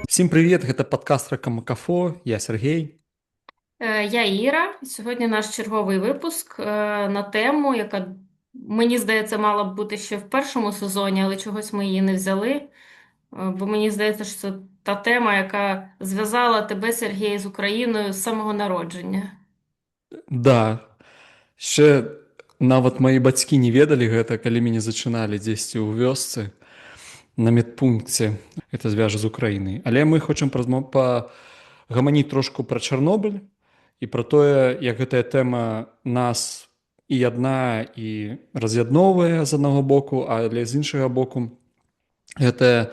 Всім привіт! Гэта падкаст Ракамакафо, я Сергій. Я Іра. Сьогодні наш черговий випуск на тему, яка, мені здається, мала б бути ще в першому сезоні, але чогось ми її не взяли. Бо мені здається, що це та тема, яка зв'язала тебе, Сергій, з Україною з самого народження. Да, ще нават мае бацькі не ведалі гэта, калі мяне зачыналі дзесьці ў вёсцы на медпункце. Это звяжа з Украінай. Але мы хочам пагаманіць трошку пра Чарнобыль і пра тое, як гэтая тэма нас і адна і раз'ядноўвае з аднаго боку, але з іншага боку гэта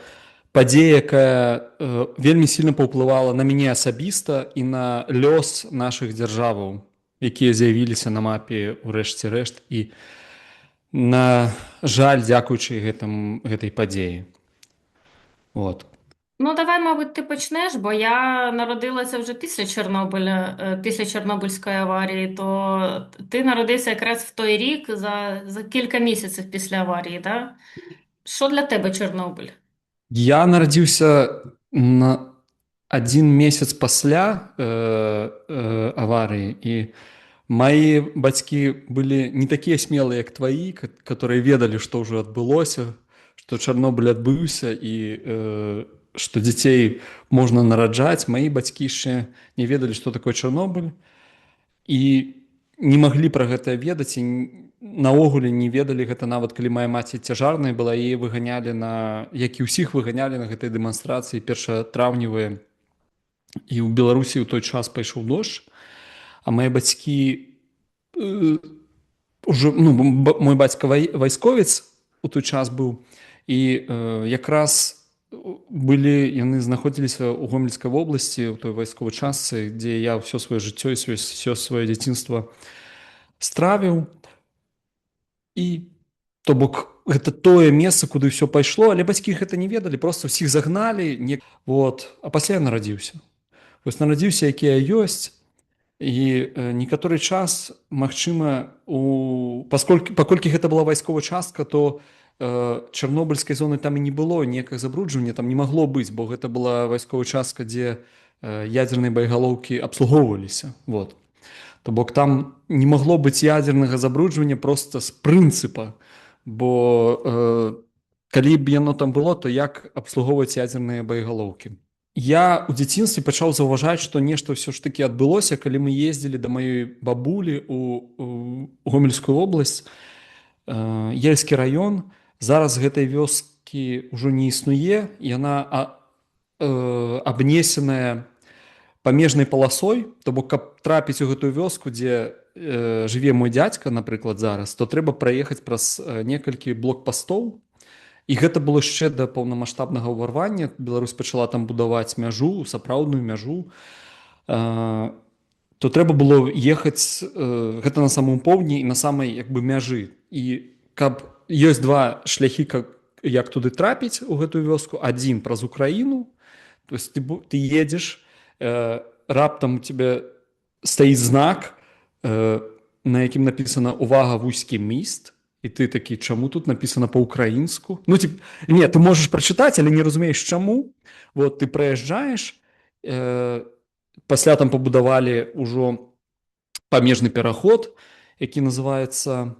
падзея, якая вельмі сильна паўплывала на мяне асабіста і на лёс нашых дзяржаваў, якія з'явіліся на мапе ў рэшце рэшт і, на жаль, дзякуючы гэтай падзеі. Вот. Ну, давай, мабуть, ти почнеш, бо я народилася вже після Чорнобиля, після Чорнобильської аварії, то ти народився якраз в той рік за кілька місяців після аварії, так? Що для тебе Чорнобиль? Я нарадзіўся на адзін месяц пасля аварыі, і мои бацькі былі не такія смелыя, як твои, которые ведалі, што ўжо адбылося, што Чарнобыль адбыўся і што дзяцей можна нараджаць. Мои бацькі яшчэ не ведалі, што такое Чарнобыль, і не маглі пра гэта ведаць, і наогуле не ведалі гэта, нават калі моя маці цяжарная была, яе выганялі на, як і ўсіх выганялі на гэтай дэманстрацыі першатраўневыя, і ў Беларусі ў той час пайшоў дождж, а мои бацькі уже, мой бацька вайсковец у той час быў, і якраз былі, яны знаходзіліся ў Гомельскай вобласці, у той вайсковай частцы, дзе я ўсё сваё жыццё і ўсё сваё дзяцінства стравіў. І то бок гэта тое месца, куды ўсё пайшло, але бацькі гэта не ведалі, просто ўсіх загналі. Вот. А пасля я нарадзіўся. Вось нарадзіўся, які я ёсць, і некаторы час, магчыма, паколькі гэта была вайсковая частка, то чарнобыльскай зоны там і не было, ніякага забруджвання там не магло быць, бо гэта была вайсковая частка, дзе ядзерныя боегалоўкі абслугоўваліся. Вот. То бок там не магло быць ядзернага забруджвання проста з прынцыпа, бо калі б яно там было, то як абслугоўваць ядзерныя боегалоўкі? Я ў дзяцінстве пачаў заўважаць, што нешта ўсё ж такі адбылося, калі мы ездзілі да маёй бабулі у Гомельскую вобласць, Ельскі раён. Зараз гэтай вёскі ўжо не існуе, яна абнесеная памежнай паласой, то бок каб трапіць у гэтую вёску, дзе жыве мой дзядзька, напрыклад, зараз, то трэба праехаць праз некалькі блокпастоў. І гэта было яшчэ да паўнамаштабнага ўварвання. Беларусь пачала там будаваць мяжу, сапраўдную мяжу. То трэба было ехаць, гэта на самым поўдні і на самай як бы мяжы. І каб ёсць два шляхі, як туды трапіць у гэтую вёску. Адзін праз Украіну, то есть ты едзеш, раптам у тебе стаіць знак, на якім напісана «Увага, вузькі міст», і ты такі, чаму тут напісана па-украінску? Ну, не, ты можаш прачытаць, але не разумееш, чаму. Вот, ты праязджаеш, пасля там пабудавалі ўжо памежны пераход, які называецца,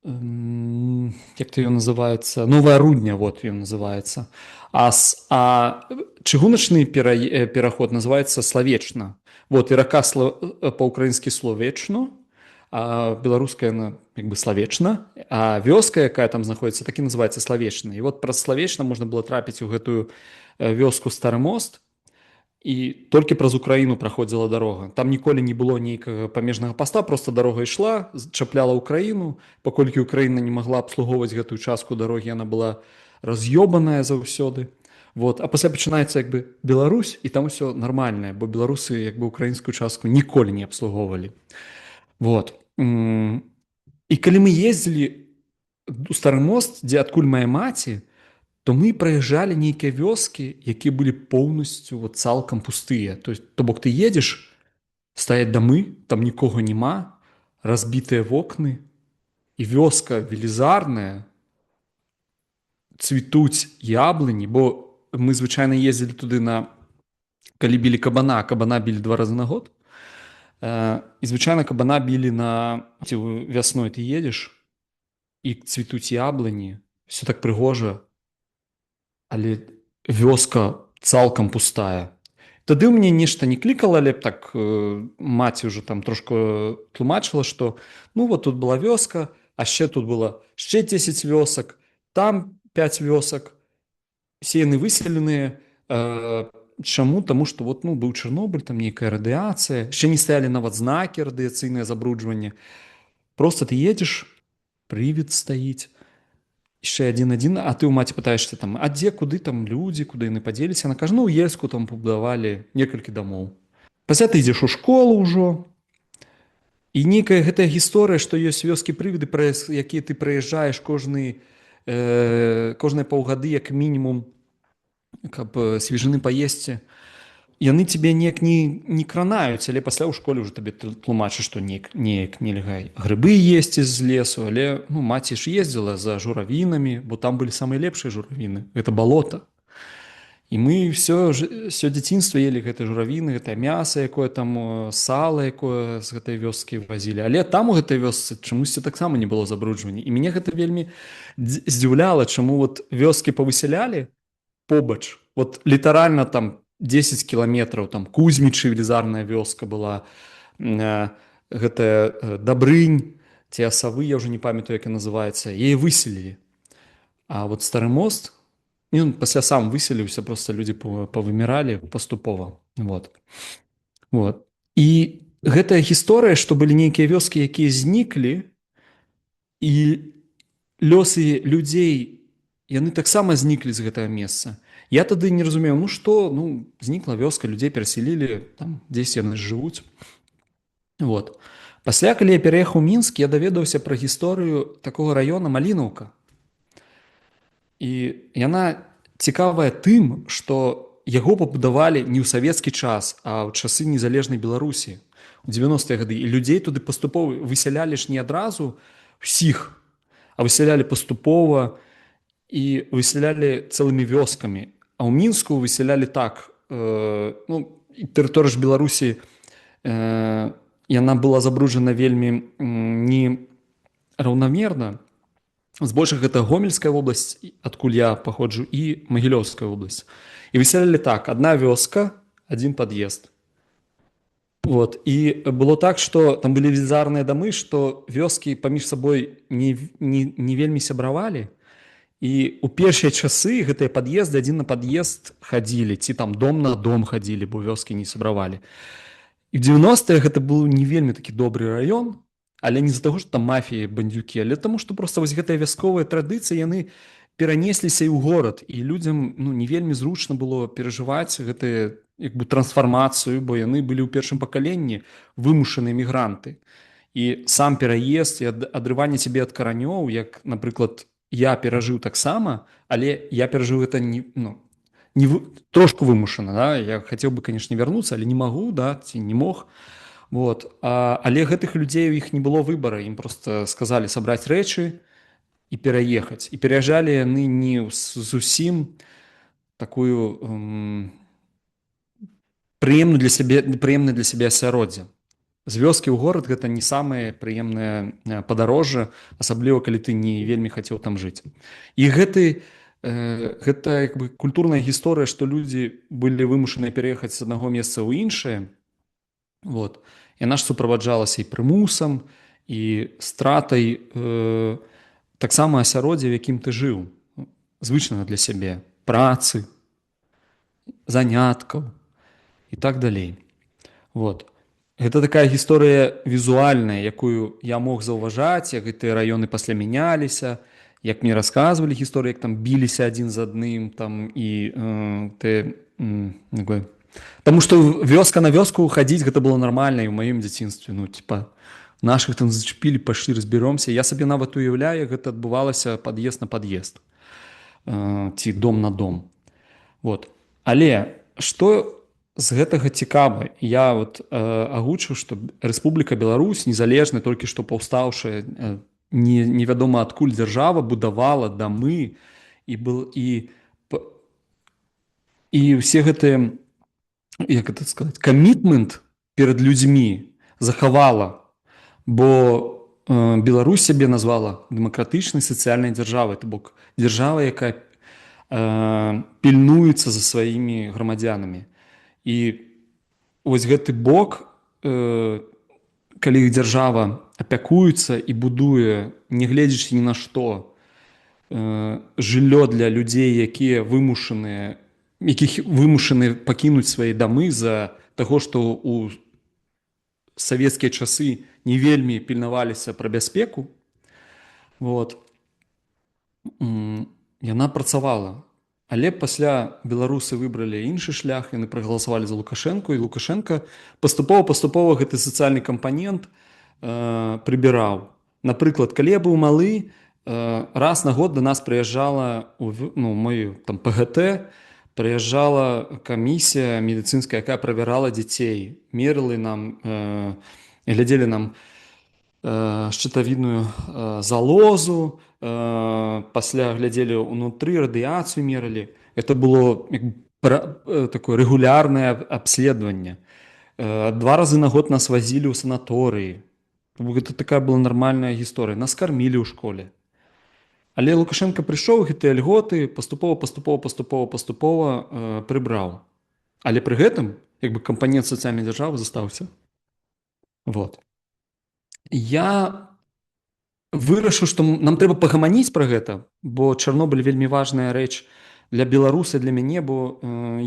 як то ён называецца, Новая Рудня, вот ён называецца. А чыгуначны пераход называецца Славечна. Вот, і рака па-украінскі Словечно, а беларуская яна як бы Славечна, а вёска, якая там знаходзіцца, так і называецца Славечна. І вот праз Славечна можна было трапіць у гэтую вёску Стары мост, і толькі праз Украіну праходзіла дарога. Там ніколі не было нейкага памежнага паста, проста дарога ішла, чапляла Украіну. Паколькі Украіна не магла абслугоўваць гэтую частку дарогі, яна была раз'ёбаная заўсёды. Вот. А пасля пачынаецца як бы Беларусь, і там усё нармальнае, бо беларусы як бы украінскую частку ніколі не абслугоўвалі. Вот. І калі мы ездзілі у Стары мост, дзе адкуль мая маці, то мы праязджалі нейкія вёскі, якія былі поўнасцю вот цалкам пустыя. То бок ты едзеш, стаяць дамы, там нікога няма, разбітыя вокны, і вёска велізарная, цвітуць яблыні, бо мы звычайна ездзілі туды калі білі кабана білі 2 разы на год. І звычайна кабана білі вясной ты едзеш і цвітуць яблыні, все так прыгожа, але вёска цалкам пустая. Тады ў мяне нешта не клікала, але так маці ўжо там трошку тлумачыла, што ну вот тут была вёска, а ще тут было ще 10 вёсак, там 5 вёсак, все яны выселеныя. Чаму? Таму што вот, ну, быў Чарнобыль, там нейкая радыяцыя, яшчэ не стаялі нават знакі радыяцыйнае забруджванне. Просто ты едзеш, прывід стаіць, яшчэ адзін, а ты ў маці пытаешся там, а дзе, куды там людзі, куды яны падзеліся? Яна кажа, ну, у Ельску там пабудавалі некалькі дамоў. Пасля ты ідзеш у школу ўжо, і нейкая гэтая гісторыя, што ёсць вёскі-прывіды, праз якія ты праязджаеш кожныя паўгады, як мінімум, каб свежыны паесці, яны цябе неяк не кранаюць, але пасля ў школе ўжо табе тлумачаць, што неяк нельга грыбы есці з лесу, але ну, маці ж ездзіла за журавінамі, бо там былі самыя лепшыя журавіны, гэта балота. І мы все дзяцінства елі гэтыя журавіны, гэтае мяса, якое там, сала, якое з гэтай вёскі вазілі. Але там у гэтай вёсцы чамусьці таксама не было забруджвання. І мяне гэта вельмі здзіўляла, чаму вот вёскі павысялялі побач, вот літаральна там 10 кіламетраў, там Кузьмічы, велізарная вёска была, гэтая Дабрынь, ці Асавы, я ўжо не памятаю, як яна называецца, яе выселілі. А вот Стары мост, ён пасля сам выселіўся, просто людзі павыміралі паступова. Вот. І гэтая гісторыя, што былі нейкія вёскі, якія зніклі, і лёсы людзей, яны таксама зніклі з гэтага месца. Я тады не разумеў, ну што, ну, знікла вёска, людзей перасялілі, там, дзесь яны жывуць. Вот. Пасля, калі я пераехаў у Мінск, я даведаўся пра гісторыю такога раёна Малінаўка. І яна цікавая тым, што яго пабудавалі не ў савецкі час, а ў часы незалежнай Беларусі, у 90-е гады. І людзей туды паступова высялялі ж не адразу ўсіх, а высялялі паступова і высялялі цэлымі вёскамі. А ў Мінску высялялі так, ну, тэрыторыя ж Беларусі, яна была забруджана вельмі нераўнамерна. Збольшага гэта Гомельская вобласць, адкуль я паходжу, і Магілёўская вобласць. І высялялі так, адна вёска, адзін пад'езд. Вот. І было так, што там былі велізарныя дамы, што вёскі паміж сабой не вельмі сябравалі. І ў першыя часы гэтыя пад'езды адзін на пад'езд хадзілі, ці там дом на дом хадзілі, бо вёскі не сябравалі. І ў 90-е гэта быў не вельмі такі добры раён, але не з-за таго, што там мафіі, бандюкі, але таму, што проста вось гэтыя вясковыя традыцыі, яны перанесліся і ў горад, і людзям ну, не вельмі зручна было перажываць гэтыя як бы трансфармацыю, бо яны былі ў першым пакаленні вымушаныя мігранты. І сам пераезд і адрыванне цябе ад каранёў, як, напрыклад, я перажыў таксама, але я перажыў гэта трошку вымушана. Да? Я хацеў бы, канешне, вярнуцца, але не магу, да? Ці не мог. Вот. Але гэтых людзей у іх не было выбара, ім просто сказалі сабраць рэчы і пераехаць. І пераязджалі яны не зусім такую прыемнае для сябе асяроддзе. З вёскі ў горад гэта не самае прыемнае падарожжа, асабліва калі ты не вельмі хацеў там жыць. І гэта як бы культурная гісторыя, што людзі былі вымушаныя пераехаць з аднаго месца ў іншае. Вот. Яна ж суправаджалася і прымусам, і стратай таксама асяроддзя, в якім ты жыў, звычнага для сябе, працы, заняткаў і так далей. Вот. Гэта такая гісторыя візуальная, якую я мог заўважаць, як гэтыя раёны пасля мяняліся, як мне расказвалі гісторыі, як там біліся адзін з адным, там, і Таму што вёска на вёску хадзіць гэта было нармальна і ў маім дзяцінстве. Ну, типа, нашых там зачапілі, пашлі разберомся. Я сабе нават уяўляю, як гэта адбывалася пад'езд на пад'езд, ці дом на дом. Вот. Але што з гэтага цікава? Я вот агучыў, што Рэспубліка Беларусь, незалежная, толькі што паўстаўшая, невядома адкуль дзяржава, будавала дамы п- і ўсе гэтыя, як это сказать, камітмент перад людзьмі захавала, бо Беларусь сябе назвала дэмакратычнай сацыяльнай дзяржавай, то бок дзяржава, якая пільнуецца за сваімі грамадзянамі. І вось гэты бок, калі дзяржава апякуецца і будуе, не гледзячы ні на што, жыллё для людзей, якіх вымушаны пакінуць свае дамы з-за таго, што ў савецкія часы не вельмі пільнаваліся пра бяспеку, вот, яна працавала. Але пасля беларусы выбралі іншы шлях, яны прагаласавалі за Лукашэнку, і Лукашенко паступова гэты сацыяльны кампанент прыбіраў. Напрыклад, калі я быў малы, раз на год до нас прыязджала мой там ПГТ, прыязджала камісія медыцынская, якая правярала дзяцей, мерылі нам, глядзелі нам шчытавідную залозу, пасля глядзелі ўнутры, радыяцыю мералі. Это было такое рэгулярнае абследаванне. 2 разы на год нас вазілі ў санаторыі. Гэта такая была нармальная гісторыя. Нас кармілі ў школе. Але Лукашенко прыйшоў, гэтыя льготы паступова прыбраў. Але пры гэтым як бы кампанент сацыяльнай дзяржавы застаўся. Вот. Я вырашыў, што нам трэба пагаманіць пра гэта, бо Чарнобыль вельмі важная рэч для беларуса, для мяне, бо у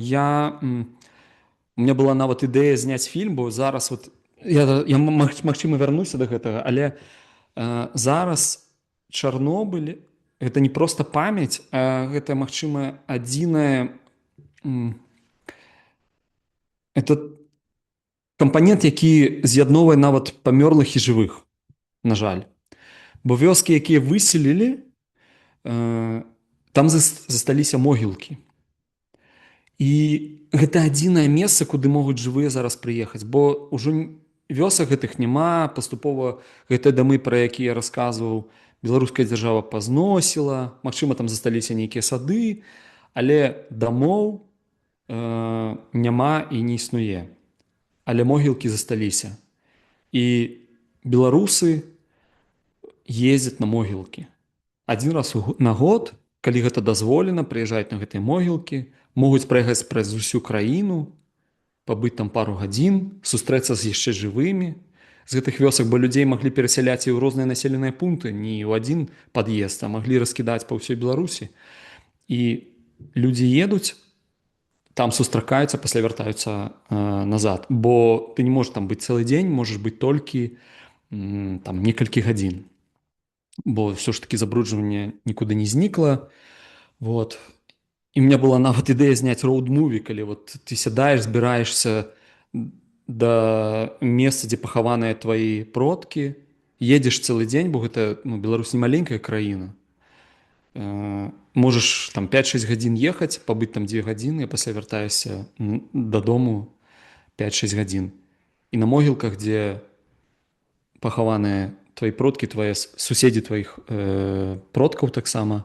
меня была нават ідэя зняць фільм, бо зараз вот я магчыма вярнуся да гэтага, але зараз Чарнобыль гэта не проста памяць, а гэта, магчыма, адзінае, это кампанент, які з'ядноўвае нават памёрлых і жывых, на жаль. Бо вёскі, якія выселілі, там засталіся могілкі. І гэта адзінае месца, куды могуць жывыя зараз прыехаць, бо ўжо вёсак гэтых няма, паступова гэтыя дамы, пра якія я расказваў, беларуская дзяржава пазносіла, магчыма, там засталіся нейкія сады, але дамоў няма і не існуе. Але могілкі засталіся. І беларусы ездзяць на могілкі. Адзін раз на год, калі гэта дазволена, прыязджаюць на гэтыя могілкі, могуць праехаць праз усю краіну, пабыць там пару гадзін, сустрэцца з яшчэ жывымі з гэтых вёсак, бо людзей маглі перасяляць і ў розныя населеныя пункты, не ў адзін пад'езд, а маглі раскідаць па ўсёй Беларусі. І людзі едуць, там сустракаюцца, пасля вяртаюцца назад, бо ты не можаш там быць цэлы дзень, можаш быць толькі там некалькі гадзін, бо ўсё ж такі забруджванне нікуды не знікла. Вот. І ў меня была нават ідэя зняць роуд-муві, калі вот ты сядаеш, збіраешся да месца, дзе пахаваныя твои продкі, едзеш цэлы дзень, бо гэта Беларусь не маленькая краіна. Можаш там 5-6 гадзін ехаць, пабыць там 2 гадзіны, а пасля вяртаешся дадому 5-6 гадзін. І на могілках, дзе пахаваныя твои продкі, твои суседзі твоих продкаў таксама,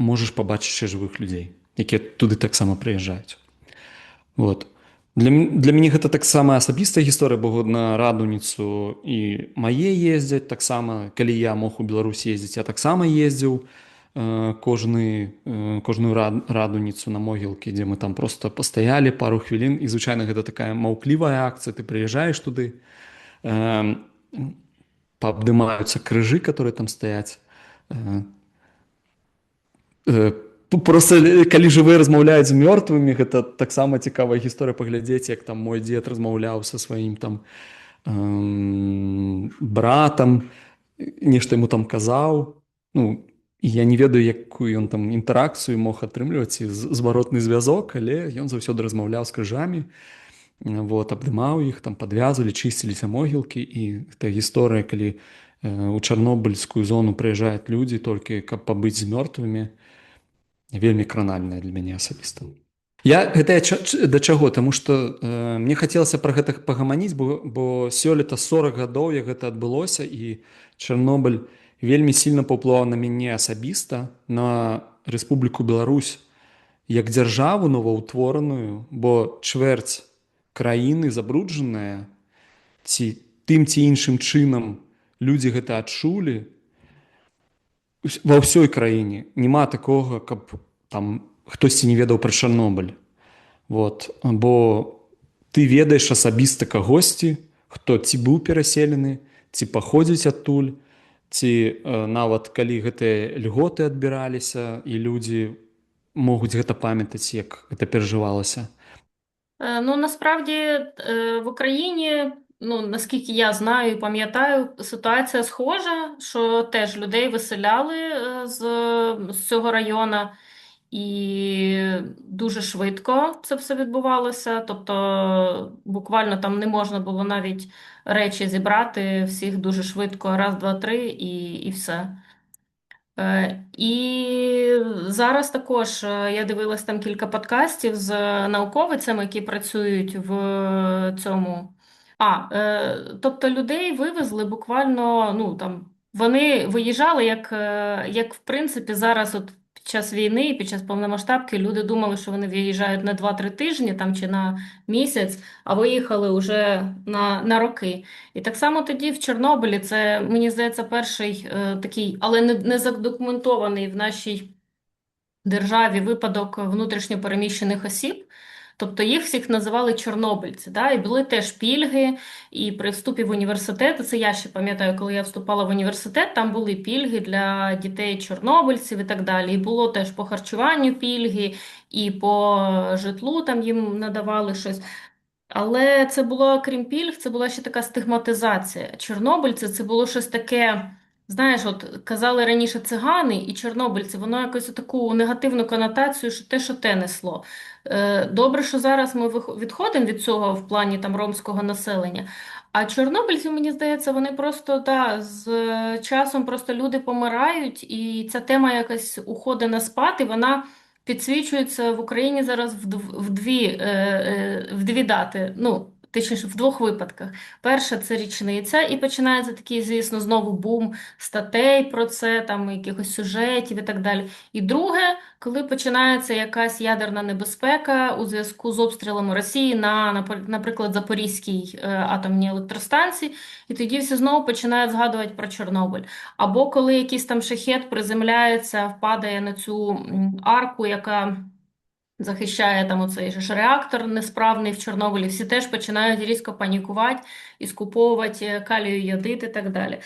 можаш пабачыць яшчэ жывых людзей, якія туды таксама прыязджаюць. Вот. Для мяне гэта таксама асабістая гісторыя, бо на Радуніцу і мае ездзяць таксама. Калі я мог у Беларусь ездзіць, я таксама ездзіў кожную Радуніцу на могілкі, дзе мы там просто пастаялі пару хвілін, і звычайна гэта такая маўклівая акцыя, ты прыязджаеш туды, паабдымаюцца крыжы, которые там стаяць. Просто калі жывыя размаўляюць з мёртвымі, гэта таксама цікавая гісторыя паглядзець, як там мой дзед размаўляў са сваім там братам, нешта яму там казаў. Ну, я не ведаю, якую ён там інтэракцыю мог атрымліваць, зваротны звязок, але ён заўсёды размаўляў з крыжамі, вот, абдымаў іх, там падвязвалі, чысціліся могілкі. І гэта гісторыя, калі у чарнобыльскую зону прыязджаюць людзі толькі каб пабыць з мёртвымі, вельмі кранальная для мяне асабіста. Гэта да чаго? Таму што мне хацелася пра гэта пагаманіць, бо сёлета 40 гадоў, як гэта адбылося, і Чарнобыль вельмі сильна паўплываў на мяне асабіста, на Рэспубліку Беларусь як дзяржаву новаўтвораную, бо чвэрць краіны забруджаная, ці тым ці іншым чынам людзі гэта адчулі ва ўсёй краіне. Няма такога, каб там хтосьці не ведаў пра Чарнобыль. Вот. Бо ты ведаеш асабіста кагосьці, хто ці быў пераселены, ці паходзіць адтуль, ці нават калі гэтыя льготы адбіраліся, і людзі могуць гэта памятаць, як гэта перажывалася. Ну, насправді в Україні, ну, наскільки я знаю і пам'ятаю, ситуація схожа, що теж людей виселяли з цього району, і дуже швидко це все відбувалося. Тобто, буквально там не можна було навіть речі зібрати, всіх дуже швидко, раз, два, три, і все. І зараз також я дивилась там кілька подкастів з науковицями, які працюють в цьому. Тобто людей вивезли буквально, ну там вони виїжджали, як в принципі зараз, от під час війни, і під час повномасштабки, люди думали, що вони виїжджають на 2-3 тижні там чи на місяць, а виїхали вже на роки. І так само тоді в Чорнобилі, це, мені здається, перший такий, але не задокументований в нашій державі випадок внутрішньо переміщених осіб. Тобто їх всіх називали чорнобильці, да? І були теж пільги, і при вступі в університет, це я ще пам'ятаю, коли я вступала в університет, там були пільги для дітей-чорнобильців і так далі. І було теж по харчуванню пільги, і по житлу там їм надавали щось. Але це було, крім пільг, це була ще така стигматизація. Чорнобильці це було щось таке, знаєш, от казали раніше цигани і чорнобильці, воно якось таку негативну конотацію, що те несло. Добре, що зараз ми відходимо від цього в плані там ромського населення. А чорнобильці, мені здається, вони просто з часом просто люди помирають, і ця тема якось уходить на спад, і вона підсвічується в Україні зараз в дві дати. Ну, точніше, в двох випадках. Перша це річниця, і починається такий, звісно, знову бум статей про це, там якихось сюжетів і так далі. І друге, коли починається якась ядерна небезпека у зв'язку з обстрілами Росії наприклад, Запорізькій атомній електростанції, і тоді всі знову починають згадувати про Чорнобиль. Або коли якийсь там шахет приземляється, впадає на цю арку, яка захищає там оцей же ж реактор несправний в Чорнобилі, всі теж починають різко панікувати і скуповувати калію йодит і так далі.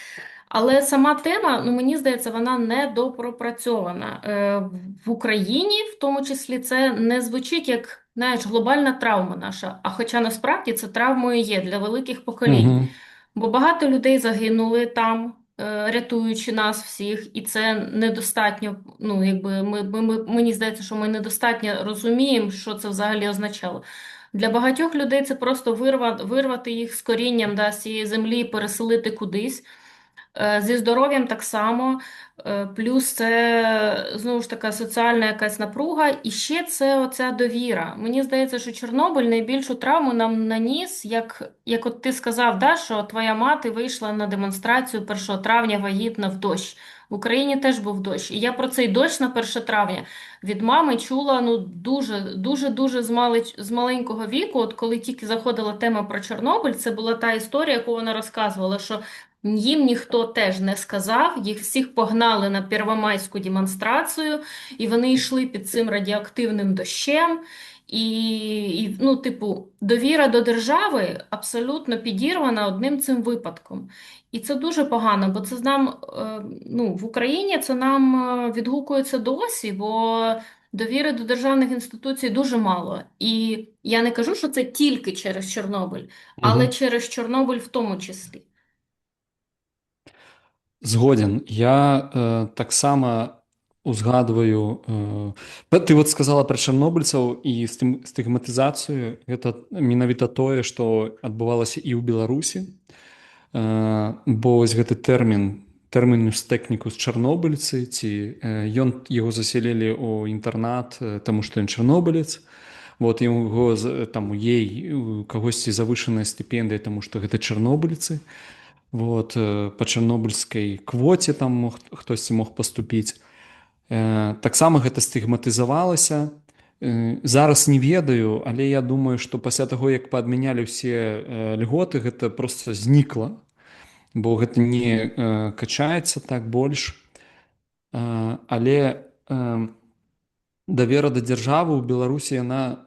Але сама тема, ну мені здається, вона недопропрацьована. В Україні, в тому числі, це не звучить як, знаєш, глобальна травма наша, а хоча насправді це травмою є для великих поколінь. Угу. Бо багато людей загинули там, рятуючи нас всіх, і це недостатньо, ну, якби мені здається, що ми недостатньо розуміємо, що це взагалі означало. Для багатьох людей це просто вирвати їх з корінням, да, з цієї землі і переселити кудись. Зі здоров'ям так само, плюс це, знову ж така, соціальна якась напруга, і ще це оця довіра. Мені здається, що Чорнобиль найбільшу травму нам наніс, як от ти сказав, да, що твоя мати вийшла на демонстрацію 1 травня вагітна в дощ. В Україні теж був дощ. І я про цей дощ на 1 травня від мами чула ну, дуже з маленького віку. От коли тільки заходила тема про Чорнобиль, це була та історія, яку вона розказувала, що їм ніхто теж не сказав, їх всіх погнали на первомайську демонстрацію, і вони йшли під цим радіоактивним дощем. Ну, типу, довіра до держави абсолютно підірвана одним цим випадком. І це дуже погано, бо це нам, ну, в Україні це нам відгукується досі, бо довіри до державних інституцій дуже мало. І я не кажу, що це тільки через Чорнобиль, але Угу. через Чорнобиль в тому числі. Згоден. Я таксама узгадываю... Ты вот сказала пра чарнобыльцаў і стыгматызацыю. Гэта менавіта тое, што адбывалася і ў Беларусі. Бо вось гэты тэрмінус тэкнікус чарнобыльцы, ці яго засялілі ў інтэрнат, таму што ён чарнобылец. Вот яго там у кагосьці завышаная стыпендыя, таму што гэта чарнобыльцы. вот, па чарнобыльскай квоце там хтосьці мог паступіць. Таксама гэта стыгматызавалася. Зараз не ведаю, але я думаю, што пасля таго, як паадмянялі ўсе льготы, гэта проста знікла, бо гэта не качаецца так больш. Але давера да дзяржавы ў Беларусі яна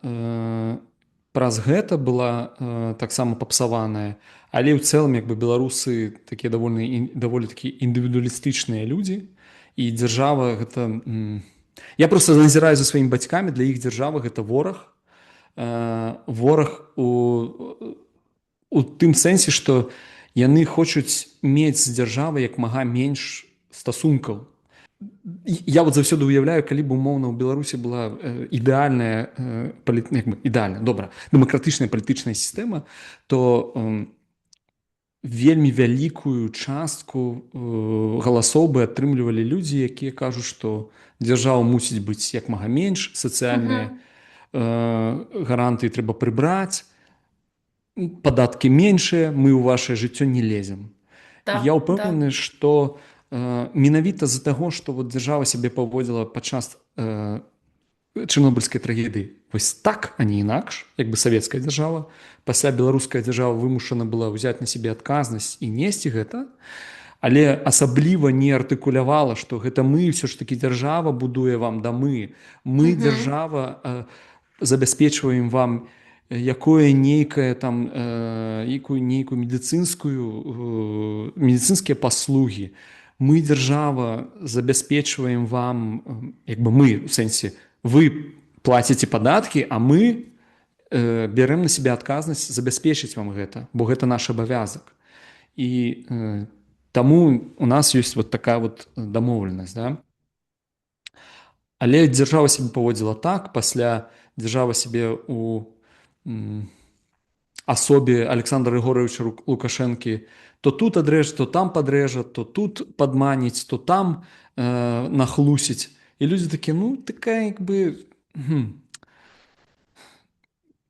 праз гэта была таксама папсаваная, але ў цэлым як бы беларусы такія даволі такі індывідуалістычныя людзі, і дзяржава гэта я просто назіраю за сваімі бацькамі, для іх дзяржава гэта вораг, вораг у тым сэнсе, што яны хочуць мець з дзяржавай як мага менш стасункаў. Я вот заўсёды уяўляю, калі б умоўна ў Беларусі была ідэальная ідэальна добра дэмакратычная палітычная сістэма, то вельмі вялікую частку галасоў бы атрымлівалі людзі, якія кажуць, што дзяржава мусіць быць як мага менш, сацыяльныя гарантыі трэба прыбраць, падаткі меншыя, мы ў вашае жыццё не лезем. Я ўпэўнены, што менавіта з-за таго, што вот дзяржава сябе паводзіла падчас чарнобыльскай трагедыі вось так, а не інакш, як бы савецкая дзяржава, пасля беларуская дзяржава вымушана была ўзяць на сябе адказнасць і несці гэта, але асабліва не артыкулявала, што гэта мы ўсё ж такі дзяржава будуе вам дамы, мы дзяржава забяспечваем вам нейкую медыцынскія паслугі, мы дзяржава забяспечваем вам, як бы мы, у сэнсе, вы плаціце падаткі, а мы бярэм на сябе адказнасць забяспечыць вам гэта, бо гэта наш абавязак. І таму у нас ёсць вот такая вот дамоўленасць, да? Але дзяржава сябе паводзіла так, пасля дзяржава сябе у асобе Александра Григоровича Лукашэнкі то тут адрэжа, то там падрэжа, то тут падманіць, то там нахлусіць. І людзі такі, ну, такая, як бы...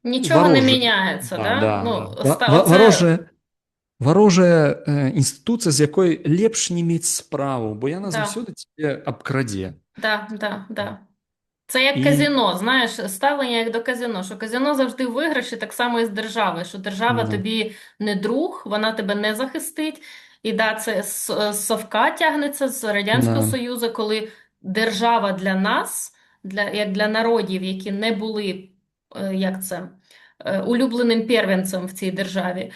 Нічого не міняецца, да? Варожая інстытуцыя, з якой лепш не мець справу, бо яна заўсёды цябе абкрадзе. Да. Це як казино, знаєш, ставлення як до казино, що казино завжди в виграші, так само і з держави, що держава тобі не друг, вона тебе не захистить. І да, це з совка тягнеться, з Радянського Союзу, коли держава для нас, як для народів, які не були, улюбленим первенцем в цій державі,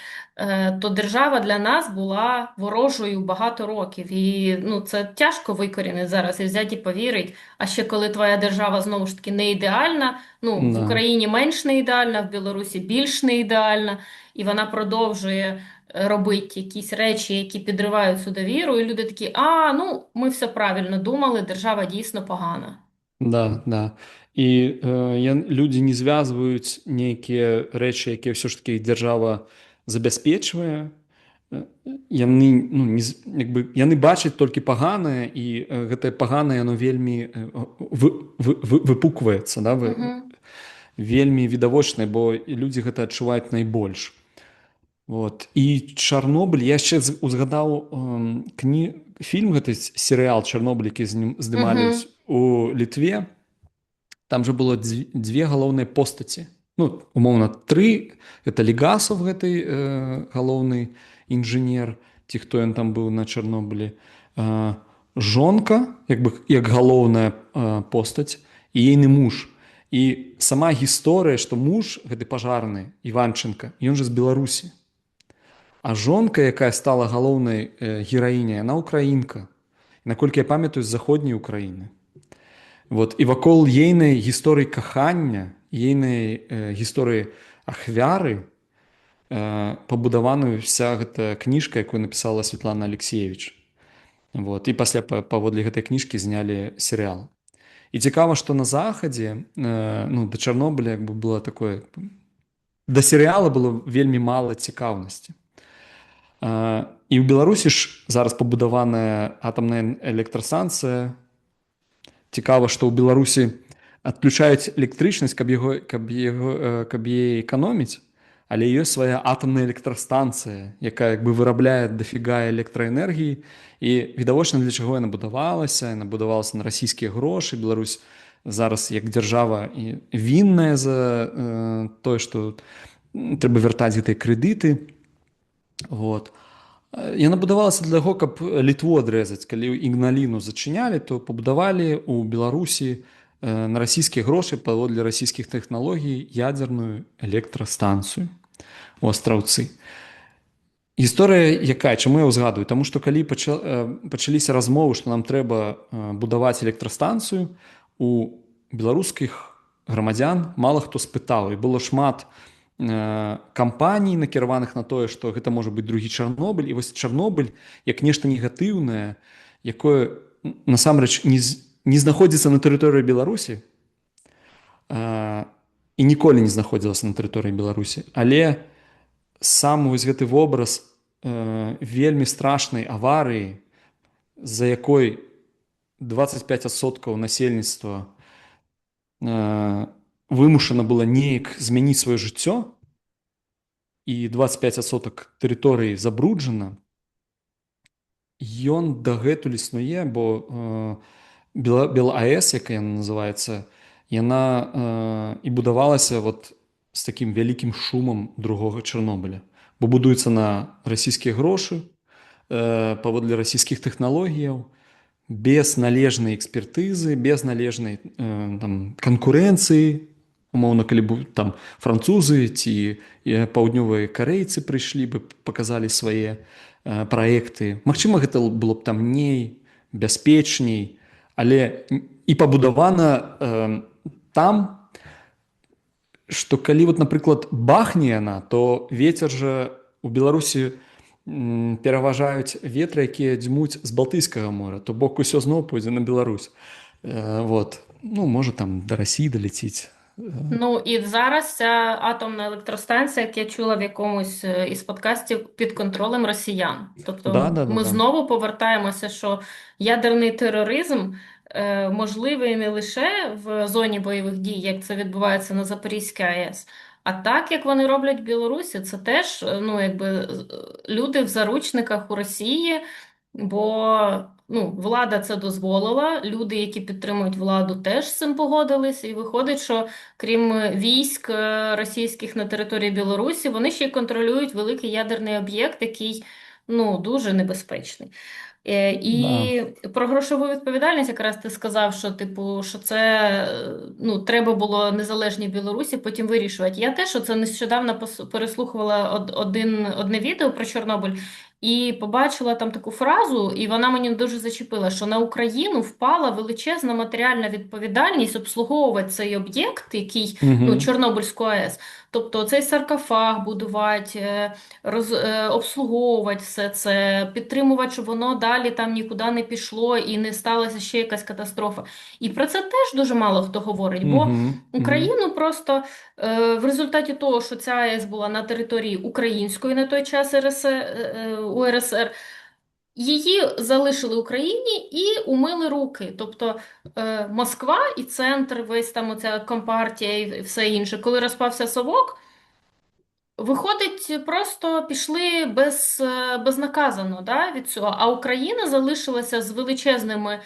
то держава для нас була ворожою багато років. І це тяжко викорінити зараз і взяти і повірити. А ще коли твоя держава, знову ж таки, не ідеальна, в Україні менш не ідеальна, в Білорусі більш не ідеальна, і вона продовжує робити якісь речі, які підривають цю довіру, і люди такі, ми все правильно думали, держава дійсно погана. Да. І людзі не звязваюць нейкія рэчы, якія ўсё ж такі дзяржава забяспечвае. Яны бачаць толькі паганае, і гэтае паганае, яно вельмі выпукваецца, да? Вельмі відавочнае, бо людзі гэта адчуваюць найбольш. Вот. І Чарнобыль, я яшчэ узгадаў фільм, гэты серыял «Чарнобыль», які здымалі у Літве. Там же было дзве галоўныя постаці. Умоўна, тры. Гэта Легасов, гэты галоўны інжынер, ці хто ён там быў на Чарнобылі. Жонка, як галоўная постаць, і ейны муж. І сама гісторыя, што муж, гэты пажарны, Іванченка, ён же з Беларусі. А жонка, якая стала галоўнай гераіняй, яна украінка. І, наколькі я памятаю, з заходняй Украіны. Вот. І вакол ейнай гісторыі кахання, ейнай гісторыі ахвяры пабудавана вся гэта кніжка, якую напісала Светлана Алексеевич. Вот. І пасля паводле гэтай кніжкі знялі серыял. І цікава, што на захадзе, да Чарнобыля было такое... Да серыяла было вельмі мала цікаўнасці. І ў Беларусі ж зараз пабудаваная атамная электрастанцыя. Цікава, што ў Беларусі адключаюць электрычнасць, каб яе эканоміць, але ёсць свая атомная электрастанцыя, якая як бы вырабляе дафіга электраэнергіі, і відавочна для чаго яна будавалася на расійскія грошы. Беларусь зараз як дзяржава і вінная за тое, што трэба вяртаць гэтыя крэдыты. Вот. Яна будавалася для таго, каб Літву адрэзаць. Калі Ігналіну зачынялі, то пабудавалі ў Беларусі на расійскія грошы паводле расійскіх тэхналогій ядзерную электрастанцыю у Астраўцы. Гісторыя якая, чаму я ўзгадую? Таму што калі пачаліся размовы, што нам трэба будаваць электрастанцыю, у беларускіх грамадзян мала хто спытаў, і было шмат кампаній, накіраваных на тое, што гэта можа быць другі Чарнобыль. І вось Чарнобыль, як нешта негатыўнае, якое насамрэч не знаходзіцца на тэрыторыі Беларусі і ніколі не знаходзілася на тэрыторыі Беларусі, але сам вось гэты вобраз вельмі страшнай аварыі, за якой 25% насельніцтва вымушана было неяк змяніць сваё жыццё, і 25% тэрыторыі забруджана, ён дагэтуль існуе, бо БелАЭС, якая яна называецца, яна і будавалася вот з такім вялікім шумам другога Чарнобыля, бо будуецца на расійскія грошы, паводле расійскіх тэхналогіяў, без належнай экспертызы, без належнай канкурэнцыі. Умоўна, калі там французы ці паўднёвыя карэйцы прыйшлі бы, паказалі свае праекты. Магчыма, гэта было б тамней, бяспечней, але і пабудавана там, што калі, вот, напрыклад, бахне яна, то вецер жа у Беларусі пераважаюць ветры, якія дзьмуць з Балтыйскага мора, то бок усё зноў пойдзе на Беларусь. Вот. Ну, можа, там да Расіі даляціць. Ну, і зараз ця атомна електростанція, як я чула в якомусь із подкастів, під контролем росіян. Тобто ми знову повертаємося, що ядерний тероризм можливий не лише в зоні бойових дій, як це відбувається на Запорізькій АЕС, а так, як вони роблять в Білорусі, це теж, ну, якби люди в заручниках у Росії, бо влада це дозволила, люди, які підтримують владу, теж з цим погодились, і виходить, що крім військ російських на території Білорусі, вони ще й контролюють великий ядерний об'єкт, який, дуже небезпечний. І про грошову відповідальність якраз ти сказав, що що це треба було незалежній Білорусі потім вирішувати. Я теж оце нещодавно переслухувала одне відео про Чорнобиль і побачила там таку фразу, і вона мені дуже зачепила, що на Україну впала величезна матеріальна відповідальність обслуговувати цей об'єкт, який, Чорнобильську АЕС. Тобто цей саркофаг будувати, обслуговувати все це, підтримувати, щоб воно далі там нікуди не пішло і не сталася ще якась катастрофа. І про це теж дуже мало хто говорить, бо Україну просто в результаті того, що ця АЕС була на території української на той час УРСР, її залишили Україні і умили руки. Тобто Москва і центр, весь там оця компартія і все інше, коли розпався Совок, виходить, просто пішли безнаказано від цього. А Україна залишилася з величезними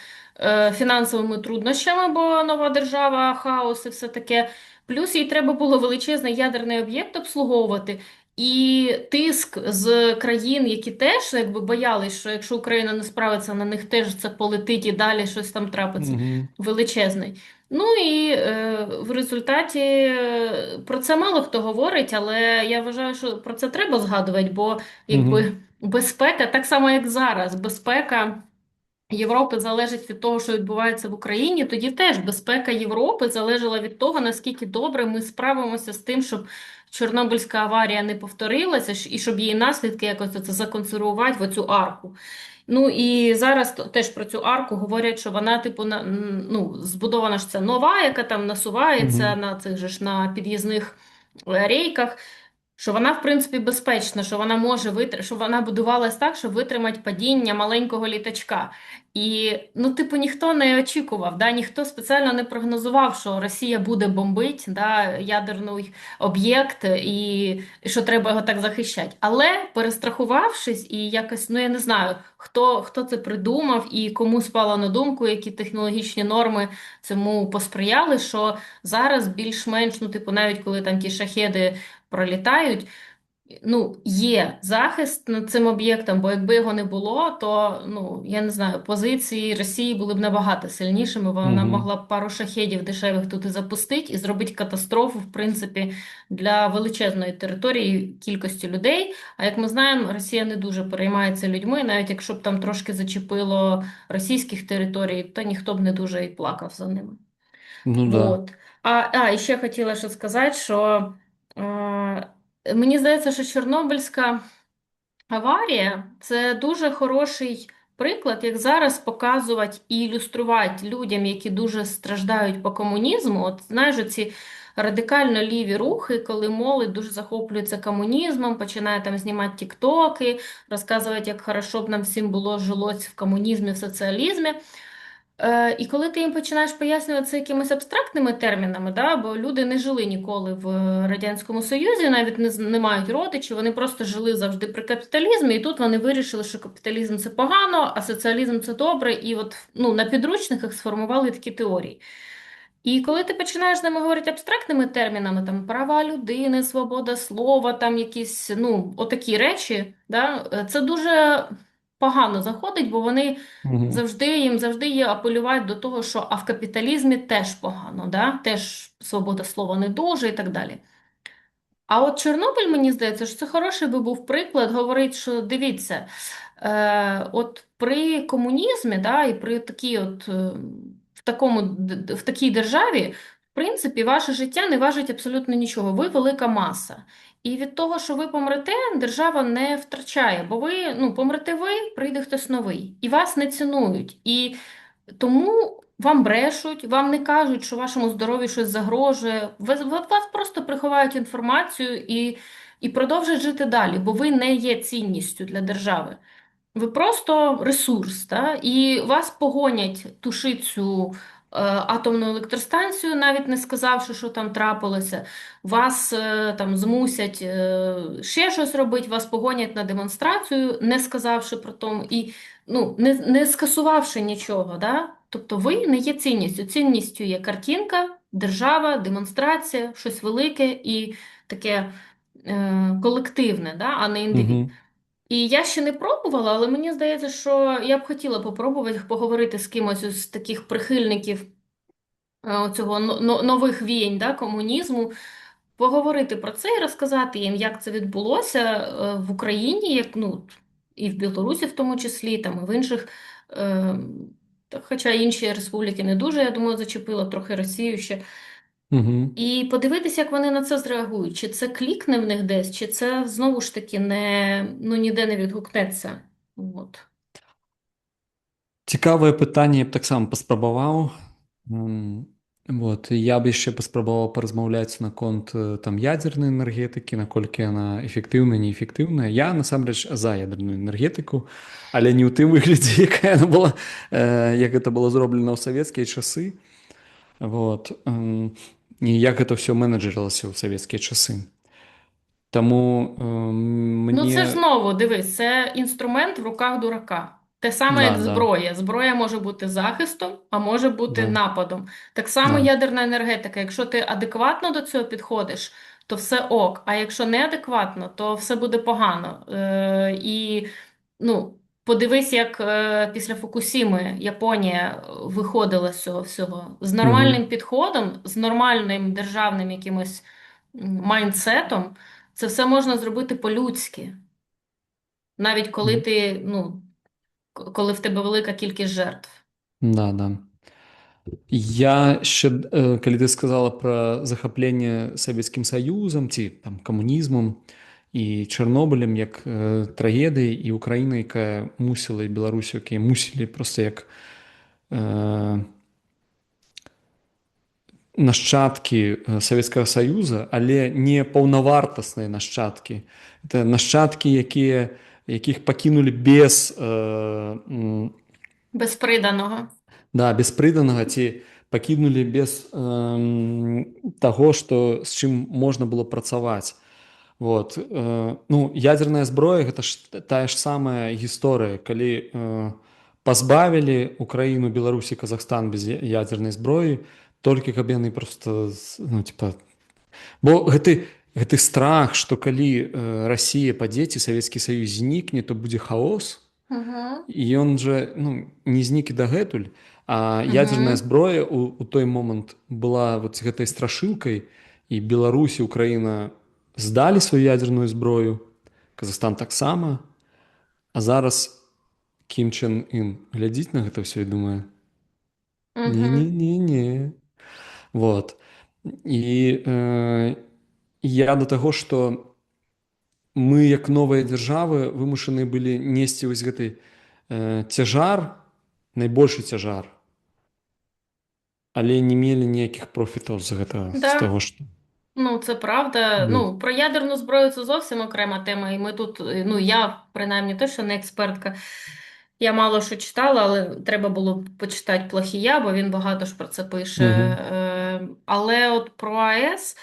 фінансовими труднощами, бо нова держава, хаос і все таке. Плюс їй треба було величезний ядерний об'єкт обслуговувати. І тиск з країн, які теж боялись, що якщо Україна не справиться, на них теж це полетить і далі щось там трапиться, величезний. Ну і в результаті про це мало хто говорить, але я вважаю, що про це треба згадувати, бо безпека, так само як зараз, безпека Європи залежить від того, що відбувається в Україні, тоді теж безпека Європи залежала від того, наскільки добре ми справимося з тим, щоб Чорнобильська аварія не повторилася, і щоб її наслідки якось це законсервувати в оцю арку. Ну і зараз теж про цю арку говорять, що вона збудована ж це нова, яка там насувається на цих же ж на під'їзних рейках, що вона, в принципі, безпечна, що вона може що вона будувалась так, щоб витримати падіння маленького літачка. І, ну, типу, ніхто не очікував, да, ніхто спеціально не прогнозував, що Росія буде бомбити, да, ядерний об'єкт і що треба його так захищати. Але перестрахувавшись і якось, ну я не знаю, хто це придумав і кому спало на думку, які технологічні норми цьому посприяли, що зараз більш-менш, ну, типу, навіть коли там ті шахеди пролітають, ну, є захист над цим об'єктом, бо якби його не було, то, ну, я не знаю, позиції Росії були б набагато сильнішими, вона Угу. могла б пару шахедів дешевих тут і запустити, і зробити катастрофу, в принципі, для величезної території, кількості людей. А як ми знаємо, Росія не дуже переймається людьми, навіть якщо б там трошки зачепило російських територій, то ніхто б не дуже і плакав за ними. Ну да. Вот. І ще хотіла ще сказати, що мені здається, що Чорнобильська аварія це дуже хороший приклад, як зараз показувати і ілюструвати людям, які дуже страждають по комунізму. От знаєш, ці радикально ліві рухи, коли молодь дуже захоплюється комунізмом, починає там знімати тіктоки, розказувати, як хорошо б нам всім було жилось в комунізмі, в соціалізмі. І коли ти їм починаєш пояснювати це якимись абстрактними термінами, да, бо люди не жили ніколи в Радянському Союзі, навіть не мають родичів, вони просто жили завжди при капіталізмі, і тут вони вирішили, що капіталізм це погано, а соціалізм це добре, і от ну, на підручниках сформували такі теорії. І коли ти починаєш з ними говорити абстрактними термінами, там права людини, свобода слова, там якісь ну, отакі речі, да, це дуже погано заходить, бо вони Угу. їм завжди є апелювати до того, що а в капіталізмі теж погано, да? Теж свобода слова не дуже і так далі. А от Чорнобиль, мені здається, що це хороший би був приклад, говорить, що дивіться, от при комунізмі, да, і при такій от, в такій державі, в принципі, ваше життя не важить абсолютно нічого. Ви велика маса. І від того, що ви помрете, держава не втрачає, бо ви, ну, помрете ви, прийде хтось новий. І вас не цінують. І тому вам брешуть, вам не кажуть, що вашому здоров'ю щось загрожує. Вас просто приховають інформацію і продовжують жити далі, бо ви не є цінністю для держави. Ви просто ресурс, та? І вас погонять тушити цю атомну електростанцію, навіть не сказавши, що там трапилося. Вас там змусять ще щось робити, вас погонять на демонстрацію, не сказавши про тому, і ну, не скасувавши нічого. Да? Тобто ви не є цінністю. Цінністю є картинка, держава, демонстрація, щось велике і таке колективне, да? А не індивід. Угу. І я ще не пробувала, але мені здається, що я б хотіла попробувати поговорити з кимось з таких прихильників цього нових віянь, да, комунізму, поговорити про це і розказати їм, як це відбулося в Україні, як, ну, і в Білорусі в тому числі, там, і в інших, е, хоча інші республіки не дуже, я думаю, зачепило трохи Росію ще. Угу. І подивитися, як вони на це зреагують. Чи це клікне в них десь, чи це знову ж таки ну, ніде не відгукнеться. От. Цікаве питання, я б так само паспрабаваў. Вот. Я б яшчэ паспрабаваў паразмаўляць наконт там ядзернай энергетыкі, наколькі яна эфектыўная, неэфектыўная. Я насамрэч за ядерную энергетыку, але не ў тым выглядзе, якая яна была, як гэта было зроблена ў савецкія часы. Вот. І як гэта ўсё менеджерылася ў савецкія часы. Таму Ну, це ж мне знову, дивись, це інструмент в руках дурака. Те саме, як да, да, зброя. Зброя може бути захистом, а може бути да, нападом. Так само да. ядерна енергетика. Якщо ти адекватно до цього підходиш, то все ок. А якщо неадекватно, то все буде погано. І ну, подивись, як після Фукусіми Японія виходила з цього всього. З Угу. нормальним підходом, з нормальним державним якимось майндсетом, це все можна зробити по-людськи. Навіть коли ти, ну, коли в тебе велика кількість жертв. Да, да. Я ще, калі ты сказала пра захапленне савецкім саюзам ці там камунізмам і Чарнобылем як трагедыяй і Украіна, якая мусіла і Беларусю, якія мусілі проста як нашчадкі Савецкага Саюза, але не паўнавартасныя нашчадкі. Это нашчадкі, якіх пакінулі Без приданого. да, без прыданага ці пакінулі без таго, з чым можна было працаваць. Вот. Ну, ядерная зброя гэта ж тая ж самая гісторыя, калі пазбавілі Украіну, Беларусь і Казахстан без ядернай зброі, толькі каб яны просто ну, типа... Бо гэты страх, што калі Расія падзе ці Савецкі Саюз знікне, то будзе хаос. Угу. І ён жа ну, не знік і дагэтуль. А ядерная Угу. зброя у той момант была вот гэтай страшылкай, і Беларусь і Украіна здалі сваю ядерную зброю, Казахстан таксама, а зараз Кім Чен Ын глядзіць на гэта ўсё і думае: Угу. не-не-не-не. Вот. І я до таго, што мы, як новыя дзяржавы, вымушаны былі несці вось гэты цяжар, найбольшы цяжар, але не мелі ніякіх профітаў з гэтага, з Да. таго, што... Ну, це правда. Вот. Ну, про ядерну зброю це зовсім окрема тема. І ми тут, ну, я, принаймні, точно не експертка. Я мало що читала, але треба було почитати Плохія, бо він багато ж про це пише. Угу. Але от про АЕС,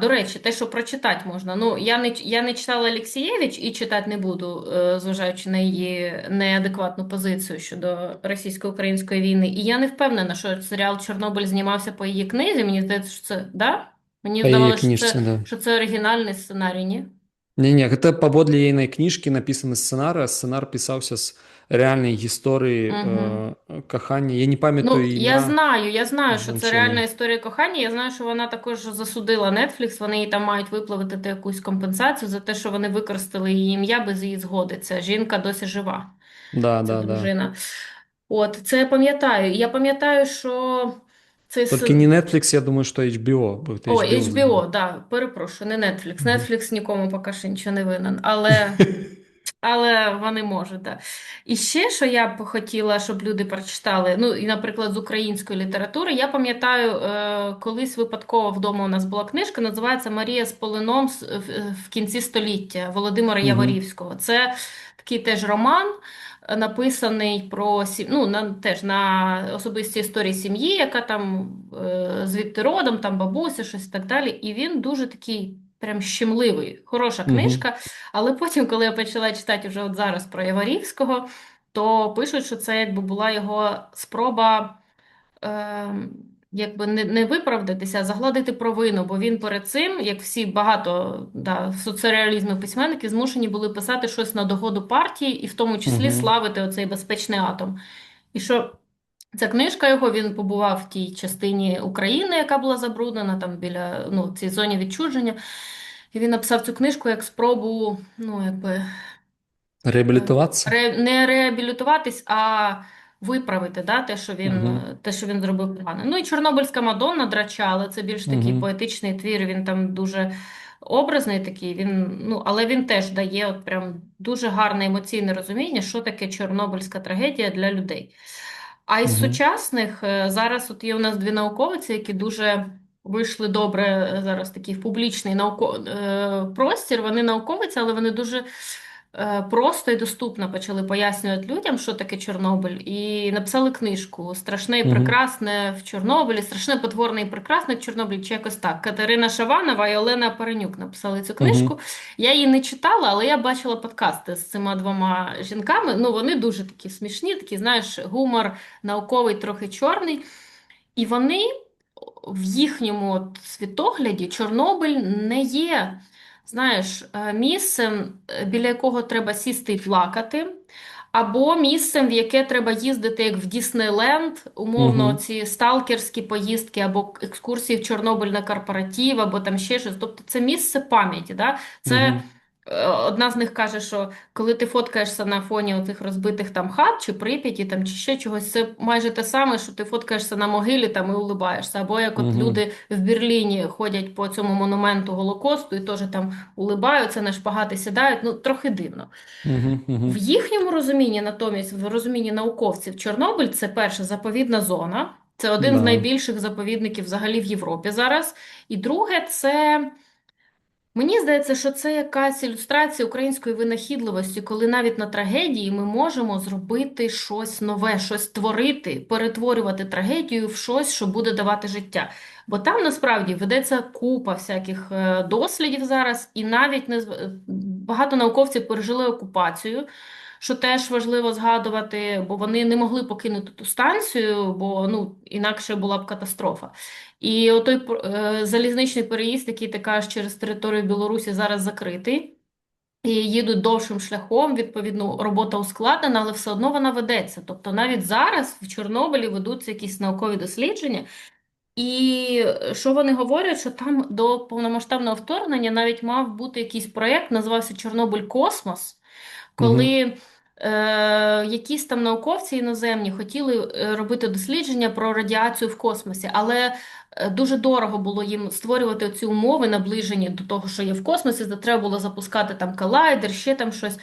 до речі, те, що прочитати можна. Ну, я не читала Алєксєєвич і читати не буду, зважаючи на її неадекватну позицію щодо російсько-української війни. І я не впевнена, що серіал «Чорнобиль» знімався по її книзі. Мені здається, що це, да? Мені Па яе здавалося, кніжцы, да. що це оригінальний сценарій, ні? Не-не, гэта паводле ейнай кніжкі напісаны сцэнар, а сцэнар пісаўся з рэальнай гісторыі Угу. кахання. Я не Ну, памятаю я знаю, що це реальна жанчыны. історія кохання. Я знаю, що вона також засудила Netflix, вони їй там мають виплатити якусь компенсацію за те, що вони використали її ім'я без її згоди. Ця жінка досі жива, Да, ця да, да. дружина. От, це я пам'ятаю. Я пам'ятаю, що цей Толькі не Netflix, я думаю, што HBO, бо гэта О, HBO HBO, знімав. да, перепрошую, не Netflix. Мгм. Netflix нікому поки що нічого не винен, але вони можуть, так. І ще, що я б хотіла, щоб люди прочитали, ну, і, наприклад, з української літератури, я пам'ятаю, колись випадково вдома у нас була книжка, називається «Марія з Полином в кінці століття» Володимира Мгм. Яворівського. Це такий теж роман, написаний про ну, теж на особистій історії сім'ї, яка там звідти родом, там бабуся, щось і так далі. І він дуже такий прям щемливий, хороша Мгм. книжка. Але потім, коли я почала читати вже от зараз про Яворівського, то пишуть, що це якби була його спроба якби не виправдатися, а загладити провину, бо він перед цим, як всі багато в соцреалізму письменники, змушені були писати щось на догоду партії і в тому числі Мгм. славити оцей безпечний атом. І що ця книжка його, він побував в тій частині України, яка була забруднена, там біля, ну, цій зоні відчуження. І він написав цю книжку як спробу, ну, якби Реабілітуватися? не реабілітуватись, а виправити, да, Мгм. те, що він зробив погано. Ну і Чорнобильська Мадонна Драча, але це більш такий Мгм. поетичний твір, він там дуже образний такий, ну, але він теж дає от прям дуже гарне емоційне розуміння, що таке Чорнобильська трагедія для людей. А із Мгм. сучасних, зараз от є у нас дві науковиці, які дуже вийшли добре зараз такий в публічний простір, вони науковиці, але вони дуже просто і доступно почали пояснювати людям, що таке Чорнобиль, і написали книжку «Страшне і Мгм. прекрасне в Чорнобилі», «Страшне, потворне і прекрасне в Чорнобилі», чи якось так. Катерина Шаванова і Олена Паренюк написали цю Мгм. книжку. Я її не читала, але я бачила подкасти з цими двома жінками. Ну, вони дуже такі смішні, такі, знаєш, гумор науковий, трохи чорний. І вони в їхньому от світогляді Чорнобиль не є, знаєш, місцем, біля якого треба сісти і плакати, або місцем, в яке треба їздити, як в Діснейленд, умовно, Мгм. ці сталкерські поїздки, або екскурсії в Чорнобиль на корпоратив, або там ще щось. Тобто це місце пам'яті. Да? Це Мгм. одна з них каже, що коли ти фоткаєшся на фоні оцих розбитих там хат, чи Прип'яті, там, чи ще чогось, це майже те саме, що ти фоткаєшся на могилі там і улибаєшся. Або як от Мгм. люди в Берліні ходять по цьому монументу Голокосту і теж там улибаються, на шпагати сідають, ну трохи дивно. Мгм. В Мгм. їхньому розумінні, натомість, в розумінні науковців, Чорнобиль це перша заповідна зона. Це один з Да. найбільших заповідників взагалі в Європі зараз. І друге, це мені здається, що це якась ілюстрація української винахідливості, коли навіть на трагедії ми можемо зробити щось нове, щось творити, перетворювати трагедію в щось, що буде давати життя. Бо там насправді ведеться купа всяких дослідів зараз, і навіть багато науковців пережили окупацію, що теж важливо згадувати, бо вони не могли покинути ту станцію, бо ну, інакше була б катастрофа. І отой залізничний переїзд, який ти кажеш через територію Білорусі, зараз закритий. І їдуть довшим шляхом, відповідно, робота ускладнена, але все одно вона ведеться. Тобто навіть зараз в Чорнобилі ведуться якісь наукові дослідження. І що вони говорять, що там до повномасштабного вторгнення навіть мав бути якийсь проєкт, називався Чорнобиль Космос, Угу. коли якісь там науковці іноземні хотіли робити дослідження про радіацію в космосі, але дуже дорого було їм створювати ці умови, наближені до того, що є в космосі, де треба було запускати там колайдер, ще там щось.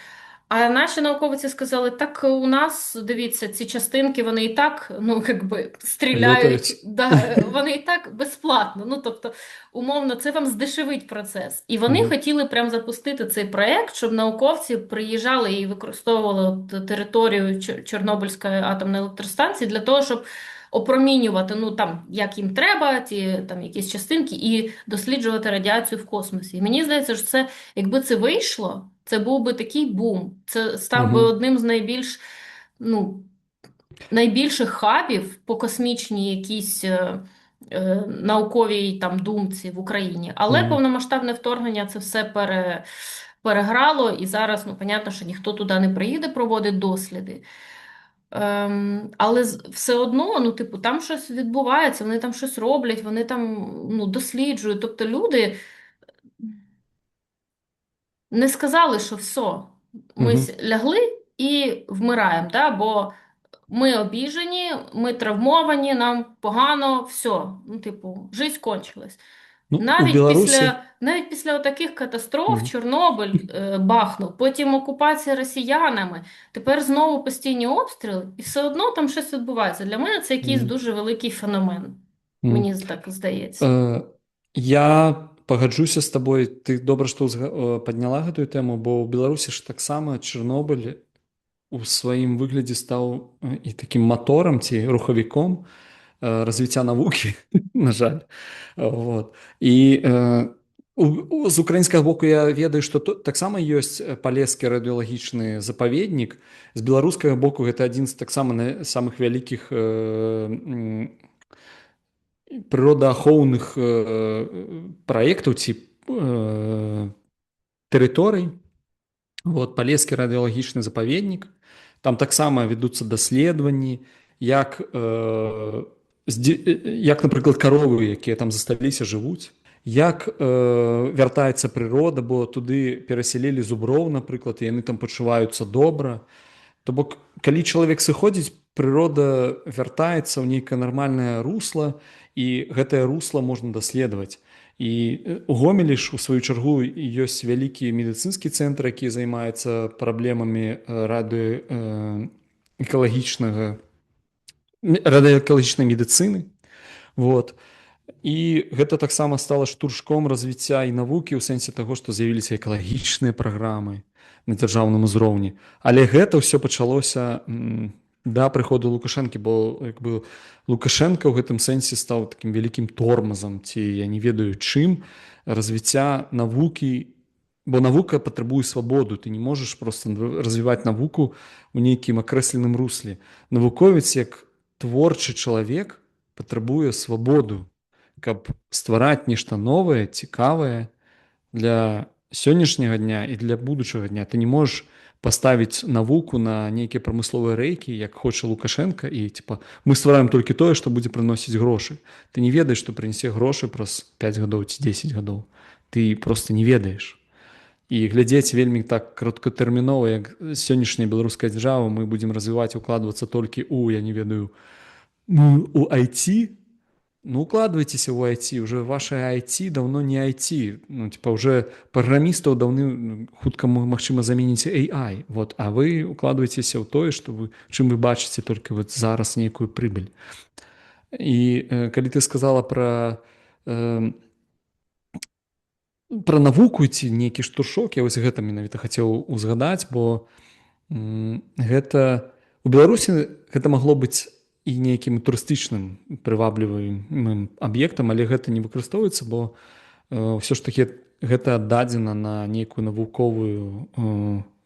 А наші науковці сказали, так у нас, дивіться, ці частинки, вони і так, ну, якби, стріляють, Летають. да, вони і так безплатно. Ну, тобто, умовно, це вам здешевить процес. І вони Угу. хотіли прям запустити цей проєкт, щоб науковці приїжджали і використовували територію Чорнобильської атомної електростанції для того, щоб опромінювати, ну там як їм треба, ті там якісь частинки, і досліджувати радіацію в космосі. І мені здається, що це, якби це вийшло, це був би такий бум. Це став би Угу. одним з ну, найбільших хабів по космічній якійсь науковій там думці в Україні. Але Угу. повномасштабне вторгнення це все переграло, і зараз, ну, понятно, що ніхто туди не приїде проводити досліди. Але все одно, ну, типу, там щось відбувається, вони там щось роблять, вони там ну, досліджують. Тобто люди не сказали, що все, ми Угу. лягли і вмираємо, да? Бо ми обіжені, ми травмовані, нам погано, все. Ну, типу, життя кончилась. Ну, у Білорусі. Навіть після таких катастроф Угу. Чорнобиль бахнув, потім окупація росіянами, тепер знову постійні обстріли, і все одно там щось відбувається. Для мене це якийсь Угу. дуже великий феномен. Угу. Мені так здається. Я пагаджуся з табой. Ты добра, што падняла гэтую тэму, бо ў Беларусі ж таксама Чарнобыль у сваім выглядзе стаў і такім маторам ці рухавіком развіцця навукі, на жаль. Вот. І з украінскага боку я ведаю, што таксама ёсць палескі радыёлагічны запаведнік. З беларускага боку гэта адзін з таксама самых вялікіх прыродаахоўных праектаў ці тэрыторый. Вот, палескі радыёлагічны запаведнік. Там таксама вядуцца даследаванні, як, напрыклад, каровы, якія там засталіся, жывуць, як вяртаецца прырода, бо туды перасялілі зуброў, напрыклад, і яны там пачуваюцца добра. То бок, калі чалавек сыходзіць, прырода вяртаецца ў нейкае нармальнае русло, і гэтае русло можна даследаваць. І у Гомелі ж, у сваю чаргу, ёсць вялікі медыцынскі цэнтр, які займаецца праблемамі радыёэкалагічнай медыцыны. Вот. І гэта таксама стала штуршком развіцця і навукі ў сэнсе таго, што з'явіліся экалагічныя праграмы на дзяржаўным узроўні. Але гэта ўсё пачалося да прыходу Лукашэнкі, бо як бы Лукашенко ў гэтым сэнсе стаў такім вялікім тормазам, ці я не ведаю чым, развіцця навукі, бо навука патрабуе свабоду, ты не можаш проста развіваць навуку ў нейкім акрэсленым русле. Навуковец, як творчы чалавек, патрабуе свабоду, каб ствараць нешта новае, цікавае для сённяшняга дня і для будучага дня. Ты не можаш паставіць навуку на нейкія прамысловыя рэйкі, як хоча Лукашенко, і типа мы ствараем толькі тое, што будзе прыносіць грошы. Ты не ведаеш, што прынясе грошы праз 5 гадоў ці 10 гадоў. Ты просто не ведаеш. І глядзець вельмі так кароткатэрмінова, як сённяшняя беларуская дзяржава, мы будзем развіваць, укладвацца толькі у, я не ведаю, у IT. Ну, укладывайтесь в IT, уже ваше IT давно не IT, ну, типа, уже программистов давно хутка магчыма заменіць AI, вот, а вы укладываетесь в тое, что вы, чым вы бачыце только вот зараз некую прыбыль. І калі ты сказала пра навуку ці нейкі штуршок, я вось гэта менавіта хацеў узгадаць, бо гэта у Беларусі гэта магло быць і нейкім турыстычным прываблівым аб'ектам, але гэта не выкарыстоўваецца, бо ўсё ж такі гэта аддадзена на нейкую навуковую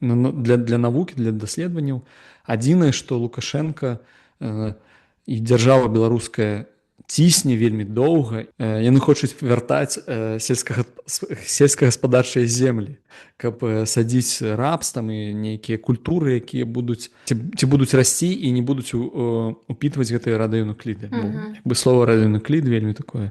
для навукі, для даследаванняў. Адзінае, што Лукашенко і дзяржава беларуская цісне вельмі доўга. Яны хочуць вяртаць сельскагаспадарчыя землі, каб садзіць рапс там і нейкія культуры, якія будуць ці будуць расці і не будуць упітваць гэтыя радыенукліды. Бо слова радыенуклід вельмі такое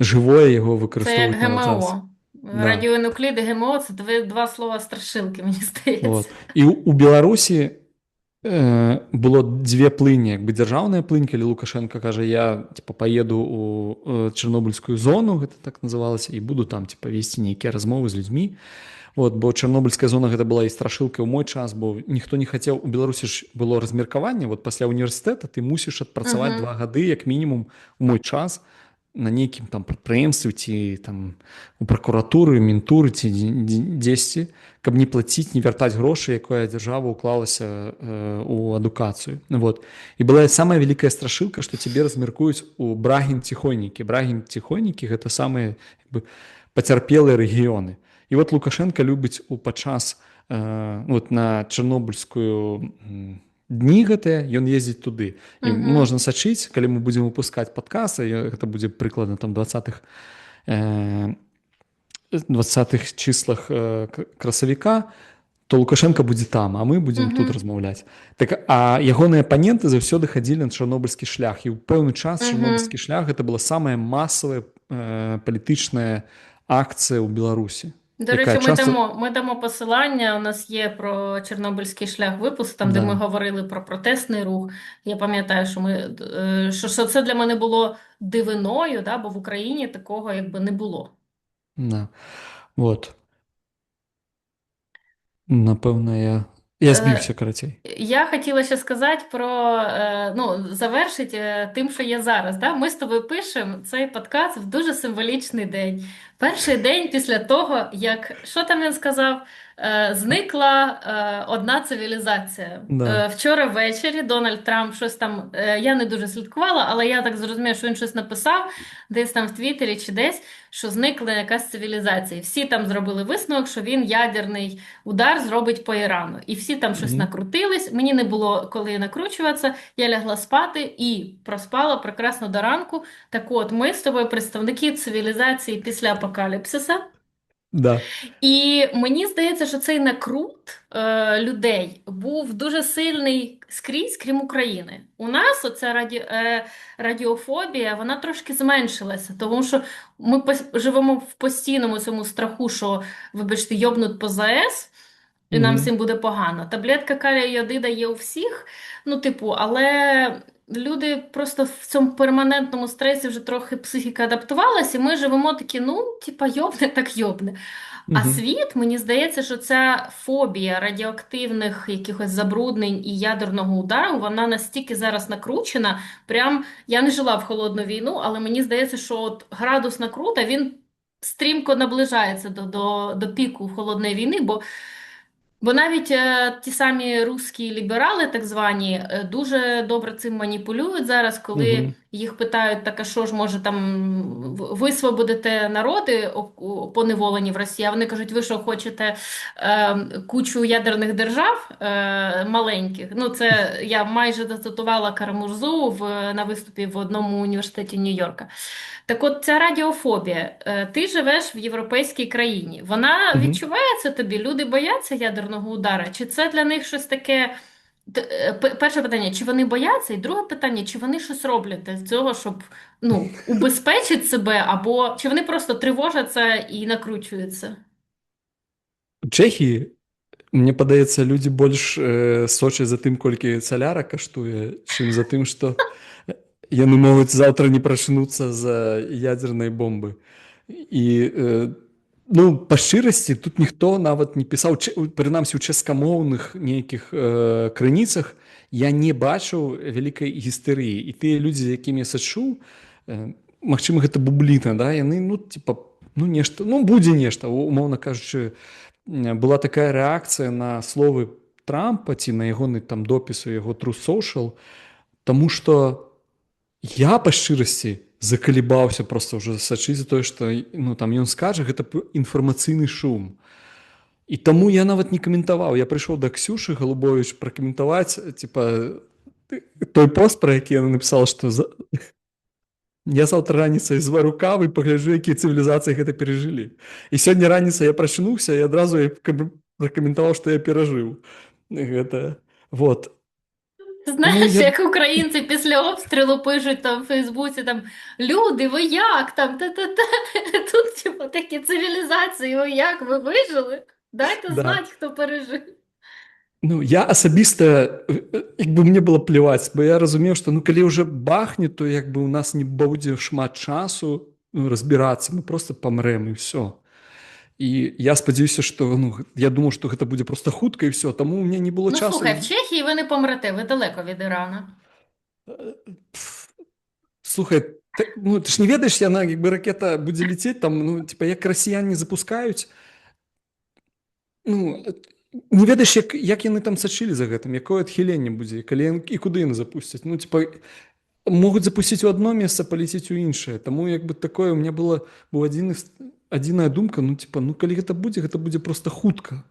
жывое, яго Це як выкарыстоўваюць нават зараз. ГМО. Да. Радіонукліди, ГМО – це два слова страшилки, мені здається. Вот. І у Беларусі было дзве плыні, як бы дзяржаўная плынь, калі Лукашенко кажа, я паеду у чарнобыльскую зону, гэта так называлася, і буду там весці нейкія размовы з людзьмі. Вот, бо чарнобыльская зона гэта была і страшылкай у мой час, бо ніхто не хацеў, у Беларусі ж было размеркаванне, вот пасля універсітэта ты мусіш адпрацаваць 2 гады як мінімум у мой час на нейкім там прадпрыемстве ці там у пракуратуры, ментуры ці дзесьці, каб не плаціць, не вяртаць грошы, якое дзяржава ўклалася у адукацыю. Вот. І была самая вялікая страшылка, што цябе размеркуюць у Брагін-Ціхойнікі. Брагін-Ціхойнікі гэта самыя пацярпелыя рэгіёны. І вот Лукашенко любіць падчас вот на чарнобыльскую дні гэтыя, ён ездзіць туды. І можна сачыць, калі мы будзем выпускаць падкасты, гэта будзе прыкладна там 20-х числах красавіка, то Лукашенко будзе там, а мы будзем тут размаўляць. Так, а ягоныя апаненты заўсёды хадзілі на чарнобыльскі шлях. І ў пэўны час чарнобыльскі шлях гэта была самая масавая палітычная акцыя ў Беларусі. До речі, ми дамо посилання, у нас є про Чорнобильський шлях випуск, там, де ми говорили про протестний рух. Я пам'ятаю, що це для мене було дивиною, бо в Україні такого якби не було. Да. Вот. Напевно, я збився, коротше. Я хотіла ще сказати завершити тим, що є зараз. Ми з тобою пишемо цей подкаст в дуже символічний день. Перший день після того, як, що там він сказав, зникла одна цивілізація. Да. Вчора ввечері Дональд Трамп щось там, я не дуже слідкувала, але я так зрозуміла, що він щось написав, десь там в Твіттері чи десь, що зникла якась цивілізація. Всі там зробили висновок, що він ядерний удар зробить по Ірану. І всі там щось накрутились. Мені не було коли накручуватися. Я лягла спати і проспала прекрасно до ранку. Так от, ми з тобою представники цивілізації після апокаліпсиса. Да. І мені здається, що цей накрут людей був дуже сильний скрізь, крім України. У нас оця радіофобія, вона трошки зменшилася, тому що ми живемо в постійному цьому страху, що, вибачте, йобнуть по ЗАЕС, і нам всім буде погано. Таблетка калія і йодида є у всіх, але люди просто в цьому перманентному стресі вже трохи психіка адаптувалася, і ми живемо такі, йобне, так йобне. А світ, мені здається, що ця фобія радіоактивних якихось забруднень і ядерного удару, вона настільки зараз накручена, я не жила в холодну війну, але мені здається, що от градус накрута, він стрімко наближається до піку холодної війни, бо навіть ті самі русські ліберали, так звані, дуже добре цим маніпулюють зараз, коли їх питають, так а що ж, може там висвободите народи поневолені в Росії, а вони кажуть, ви що, хочете кучу ядерних держав маленьких? Це я майже зацитувала Карамурзу на виступі в одному університеті Нью-Йорка. Так от ця радіофобія, ти живеш в європейській країні, вона відчувається тобі? Люди бояться ядерного удара? Чи це для них щось таке? Перше питання, чи вони бояться? І друге питання, чи вони щось роблять для цього, щоб убезпечити себе, або чи вони просто тривожаться і накручуються? У Чехії, мені падаецца, людзі больш сочаць за тым, колькі соляра каштуе, чым за тым, што яны могуць заўтра не прачнуцца за ядзернай бомбы. І па шчырасці, тут ніхто нават не пісаў, прынамсі ў чэшскамоўных нейкіх крыніцах, я не бачыў вялікай гістэрыі, і тыя людзі, з якімі я сачу, магчыма, гэта бубліна, да, яны, ну, типа, ну, нешта, ну, будзе нешта, умоўна кажучы, была такая рэакцыя на словы Трампа ці на ягоны там допіс у яго Truth Social, таму што я па шчырасці закалебаўся проста ўжо сачыць за тое, што, ну, там ён скажа, гэта інфармацыйны шум. І таму я нават не каментаваў. Я прыйшоў да Ксюшы Голубович пракаментаваць, типа, той пост, пра які яна напісала, што я заўтра раніцай звару кавы і пагляджу, якія цывілізацыі гэта перажылі. І сёння раніцай я прачнуўся і адразу пракаментаваў, што я перажыў гэта. Вот. Ти знаєш, як українці після обстрілу пишуть там в Фейсбуці, там, люди, ви як там, та-та-та. Тут, типу, такі цивілізації, ви як, ви вижили? Дайте знати, хто пережив. Ну, я асабіста, якби мне было плеваць, бо я разумеў, што, ну, калі ўжо бахне, то як бы у нас не будзе шмат часу, ну, разбірацца, мы просто памрэм і ўсё. І я спадзяюся, што, ну, я думаю, што гэта будзе просто хутка і ўсё, таму у меня не было часу. Ну, слухай, в Чехії ви не помрете, ви далеко від Ірана. Слухай, ну, ты ж не ведаеш, яна, як бы ракета будзе летець, там, ну, типа, як расіяне запускаюць, ну, не ведаеш, як яны там сачылі за гэтым, якое адхіленне будзе, калі і куды яны запусцяць. Ну, типа, могуць запусціць у адно месца, палецець у іншае. Таму, як бы, такое, у меня была адзіная думка, ну, типа, ну, калі гэта будзе просто хутка.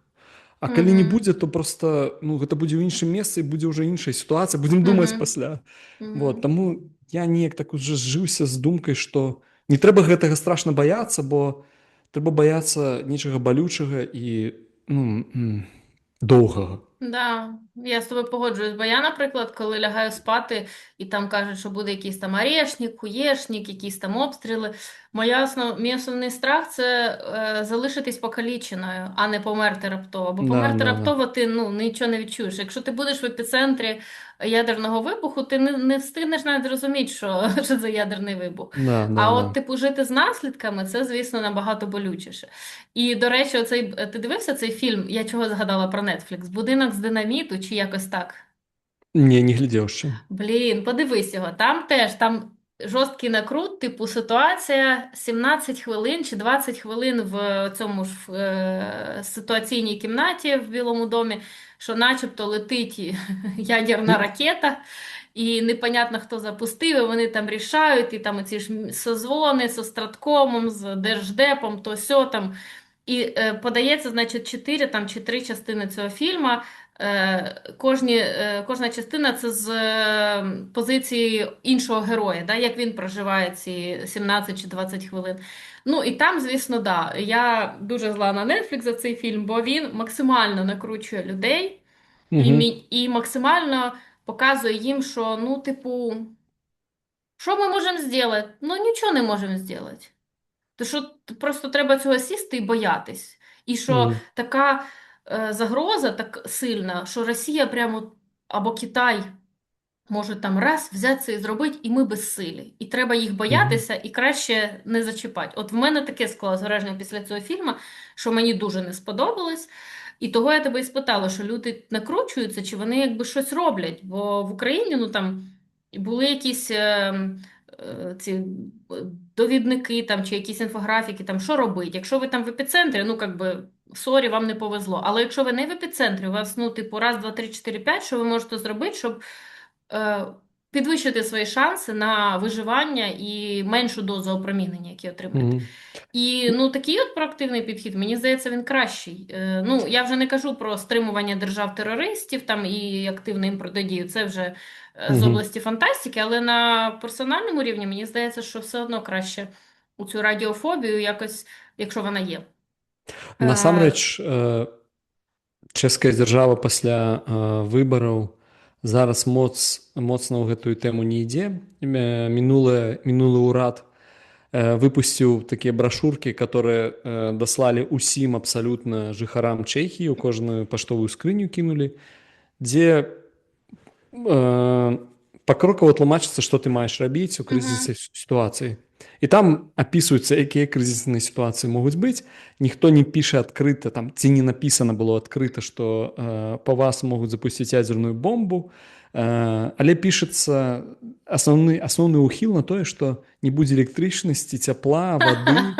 А калі не будзе, то просто, ну, гэта будзе ў іншым месцы і будзе ўжо іншая сітуацыя, будзем думаць пасля. Вот, таму я неяк так уже зжыўся з думкай, што не трэба гэтага страшна баяцца, бо трэба баяцца нечага балючага і, ну, доўгага. Да, я з тобою погоджуюсь, бо я, наприклад, коли лягаю спати і там кажуть, що буде якийсь там орешник, хуєшник, якісь там обстріли, мій основний страх – це залишитись покаліченою, а не померти раптово. Бо померти раптово ти, ну, нічого не відчуєш. Якщо ти будеш в епіцентрі ядерного вибуху, ти не встигнеш навіть зрозуміти, що це ядерний вибух. От, типу, жити з наслідками – це, звісно, набагато болючіше. І, до речі, ти дивився цей фільм, я чого згадала про Netflix, «Будинок з динаміту» чи якось так? Ні, не глядів ще. Блін, подивись його, там теж, там жорсткий накрут, типу ситуація, 17 хвилин чи 20 хвилин в цьому ж ситуаційній кімнаті в Білому домі, що начебто летить ядерна ракета, і непонятно, хто запустив, і вони там рішають, і там ці ж созвони з Страткомом, з Держдепом, то сьо там. І подається, значить, 4 там, чи 3 частини цього фільму. Кожна частина – це з позиції іншого героя, да, як він проживає ці 17 чи 20 хвилин. Ну, і там, звісно, да, я дуже зла на Netflix за цей фільм, бо він максимально накручує людей і максимально показує їм, що, ну, типу, що ми можемо зробити? Ну, нічого не можемо зробити. То що просто треба цього сісти і боятись. І що така загроза так сильна, що Росія прямо або Китай може там раз взятися і зробити, і ми безсилі. І треба їх боятися і краще не зачіпати. От в мене таке склалось враження після цього фільму, що мені дуже не сподобалось. І того я тебе і спитала, що люди накручуються, чи вони якби щось роблять. Бо в Україні, ну там, були якісь ці довідники там, чи якісь інфографіки, там, що робити. Якщо ви там в епіцентрі, ну, як би, сорі, вам не повезло. Але якщо ви не в епіцентрі, у вас, ну, типу, раз, два, три, чотири, п'ять, що ви можете зробити, щоб підвищити свої шанси на виживання і меншу дозу опромінення, які отримаєте. І, ну, такий от проактивний підхід, мені здається, він кращий. Ну, я вже не кажу про стримування держав-терористів там і активну їм протидію, це вже з області фантастики, але на персональному рівні мені здається, що все одно краще у цю радіофобію якось, якщо вона є. Насамрэч, чэшская дзяржава пасля выбараў зараз моцна ў гэтую тэму не ідзе. Мінулы ўрад выпусціў такія брашуркі, которые даслалі ўсім абсалютна жыхарам Чэхіі, у кожную паштовую скрыню кінулі, дзе пакрокава тлумачыцца, што ты маеш рабіць у крызіснай сітуацыі. І там апісваюцца, якія крызісныя сітуацыі могуць быць. Ніхто не піша адкрыта, там, ці не напісана было адкрыта, што па вас могуць запусціць ядзерную бомбу. Але пішацца асноўны ўхіл на тое, што не будзе электрычнасці, цяпла, вады.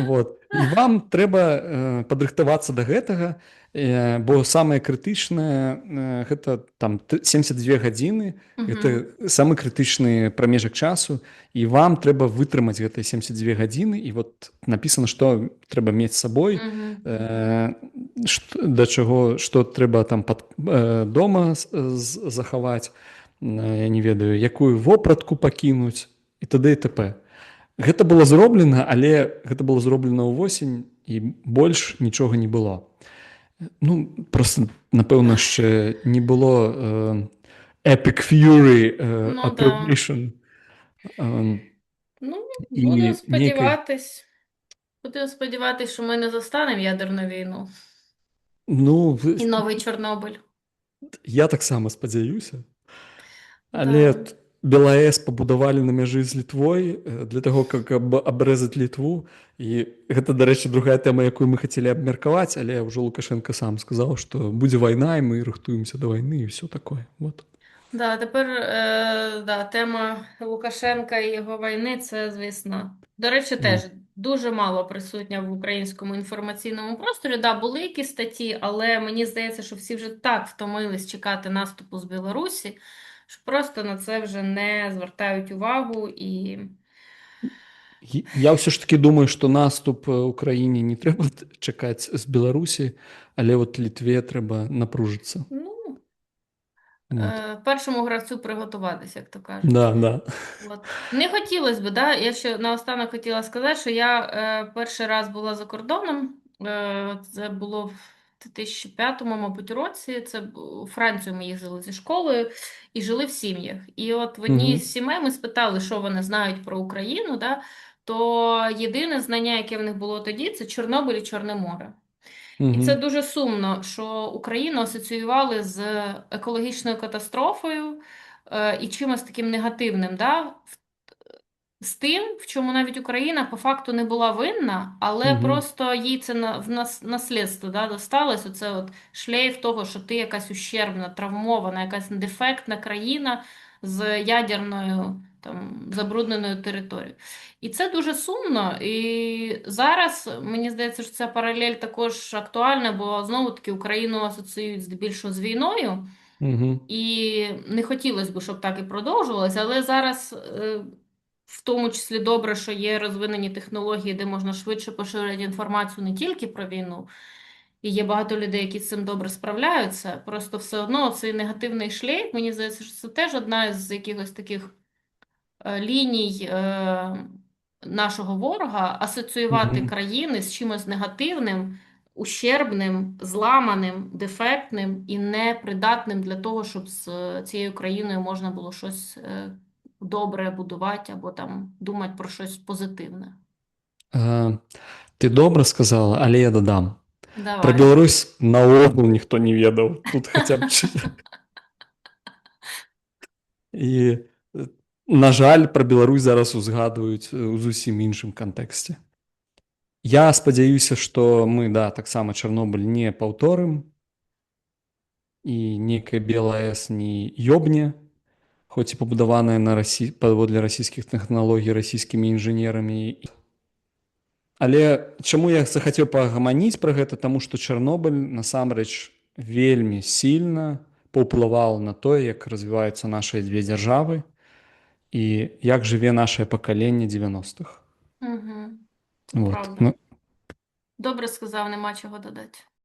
Вот. І вам трэба падрыхтавацца да гэтага, бо самае крытычнае гэта там 72 гадзіны, гэта самы крытычны прамежак часу, і вам трэба вытрымаць гэтыя 72 гадзіны, і вот напісана, што трэба мець з сабой, да чаго, што трэба там дома захаваць, я не ведаю, якую вопратку пакінуць і т.д. і т.п. Гэта было зроблена, але гэта было зроблена ўвосень, і больш нічога не было. Ну, просто, напэўна, яшчэ не было Epic Fury Ну, да. Operation. Ну, І будемо нейкай... сподіватись, що ми не застанемо ядерну війну Ну, і новий Чорнобиль. я таксама спадзяюся. Але Да. БелАЭС пабудавалі на мяжы з Літвой для таго, каб абрэзаць Літву. І гэта, дарэчы, другая тэма, якую мы хацелі абмеркаваць, але ўжо Лукашенко сам сказаў, што будзе вайна, і мы рыхтуемся да вайны, і ўсё такое. Вот. Да, тепер тема Лукашенка і його війни, це, звісно, до речі, теж дуже мало присутня в українському інформаційному просторі. Да, були якісь статті, але мені здається, що всі вже так втомились чекати наступу з Білорусі, що просто на це вже не звертають увагу і... Я ўсё ж таки думаю, што наступ Украіне не трэба чакаць з Беларусі, але от Літве трэба напружыцца. Ну, Вот. першому гравцю приготуватись, як то кажуть. Да. От. Не хотілося б, да? Я ще наостанок хотіла сказати, що я перший раз була за кордоном, це було в 2005, мабуть, році, це у Францію ми їздили зі школою і жили в сім'ях. І от в одній з сімей ми спитали, що вони знають про Україну, да? То єдине знання, яке в них було тоді, це Чорнобиль і Чорне море. І це дуже сумно, що Україну асоціювали з екологічною катастрофою і чимось таким негативним, да? З тим, в чому навіть Україна по факту не була винна, але просто їй це в наслідство, да, досталось. Оце от шлейф того, що ти якась ущербна, травмована, якась дефектна країна з ядерною там, забрудненою територією. І це дуже сумно. І зараз, мені здається, що ця паралель також актуальна, бо, знову-таки, Україну асоціюють здебільшого з війною. І не хотілося б, щоб так і продовжувалося, але зараз... В тому числі добре, що є розвинені технології, де можна швидше поширити інформацію не тільки про війну, і є багато людей, які з цим добре справляються. Просто все одно цей негативний шлейф, мені здається, що це теж одна з якихось таких ліній нашого ворога, асоціювати країни з чимось негативним, ущербним, зламаним, дефектним і непридатним для того, щоб з цією країною можна було щось добре будувати або там думати про щось позитивне. Ти добре сказала, але я додам. Давай. Про Білорусь наогул ніхто не ведав. Тут хоча б... І, на жаль, про Білорусь зараз узгадують у зусім іншым кантэксце. Я спадзяюся, што мы, да, таксама Чарнобыль не паўторым, і нейкая БелАЭС не ёбне, хоць і пабудаваная паводле расійскіх тэхналогій расійскімі інжынерамі. Але чаму я захацеў пагаманіць пра гэта? Таму што Чарнобыль насамрэч вельмі сильна паўплываў на тое, як развіваюцца нашыя дзве дзяржавы і як жыве нашае пакаленне 90-х. Угу. Вот. Правда. Добре сказав, нема чого додати.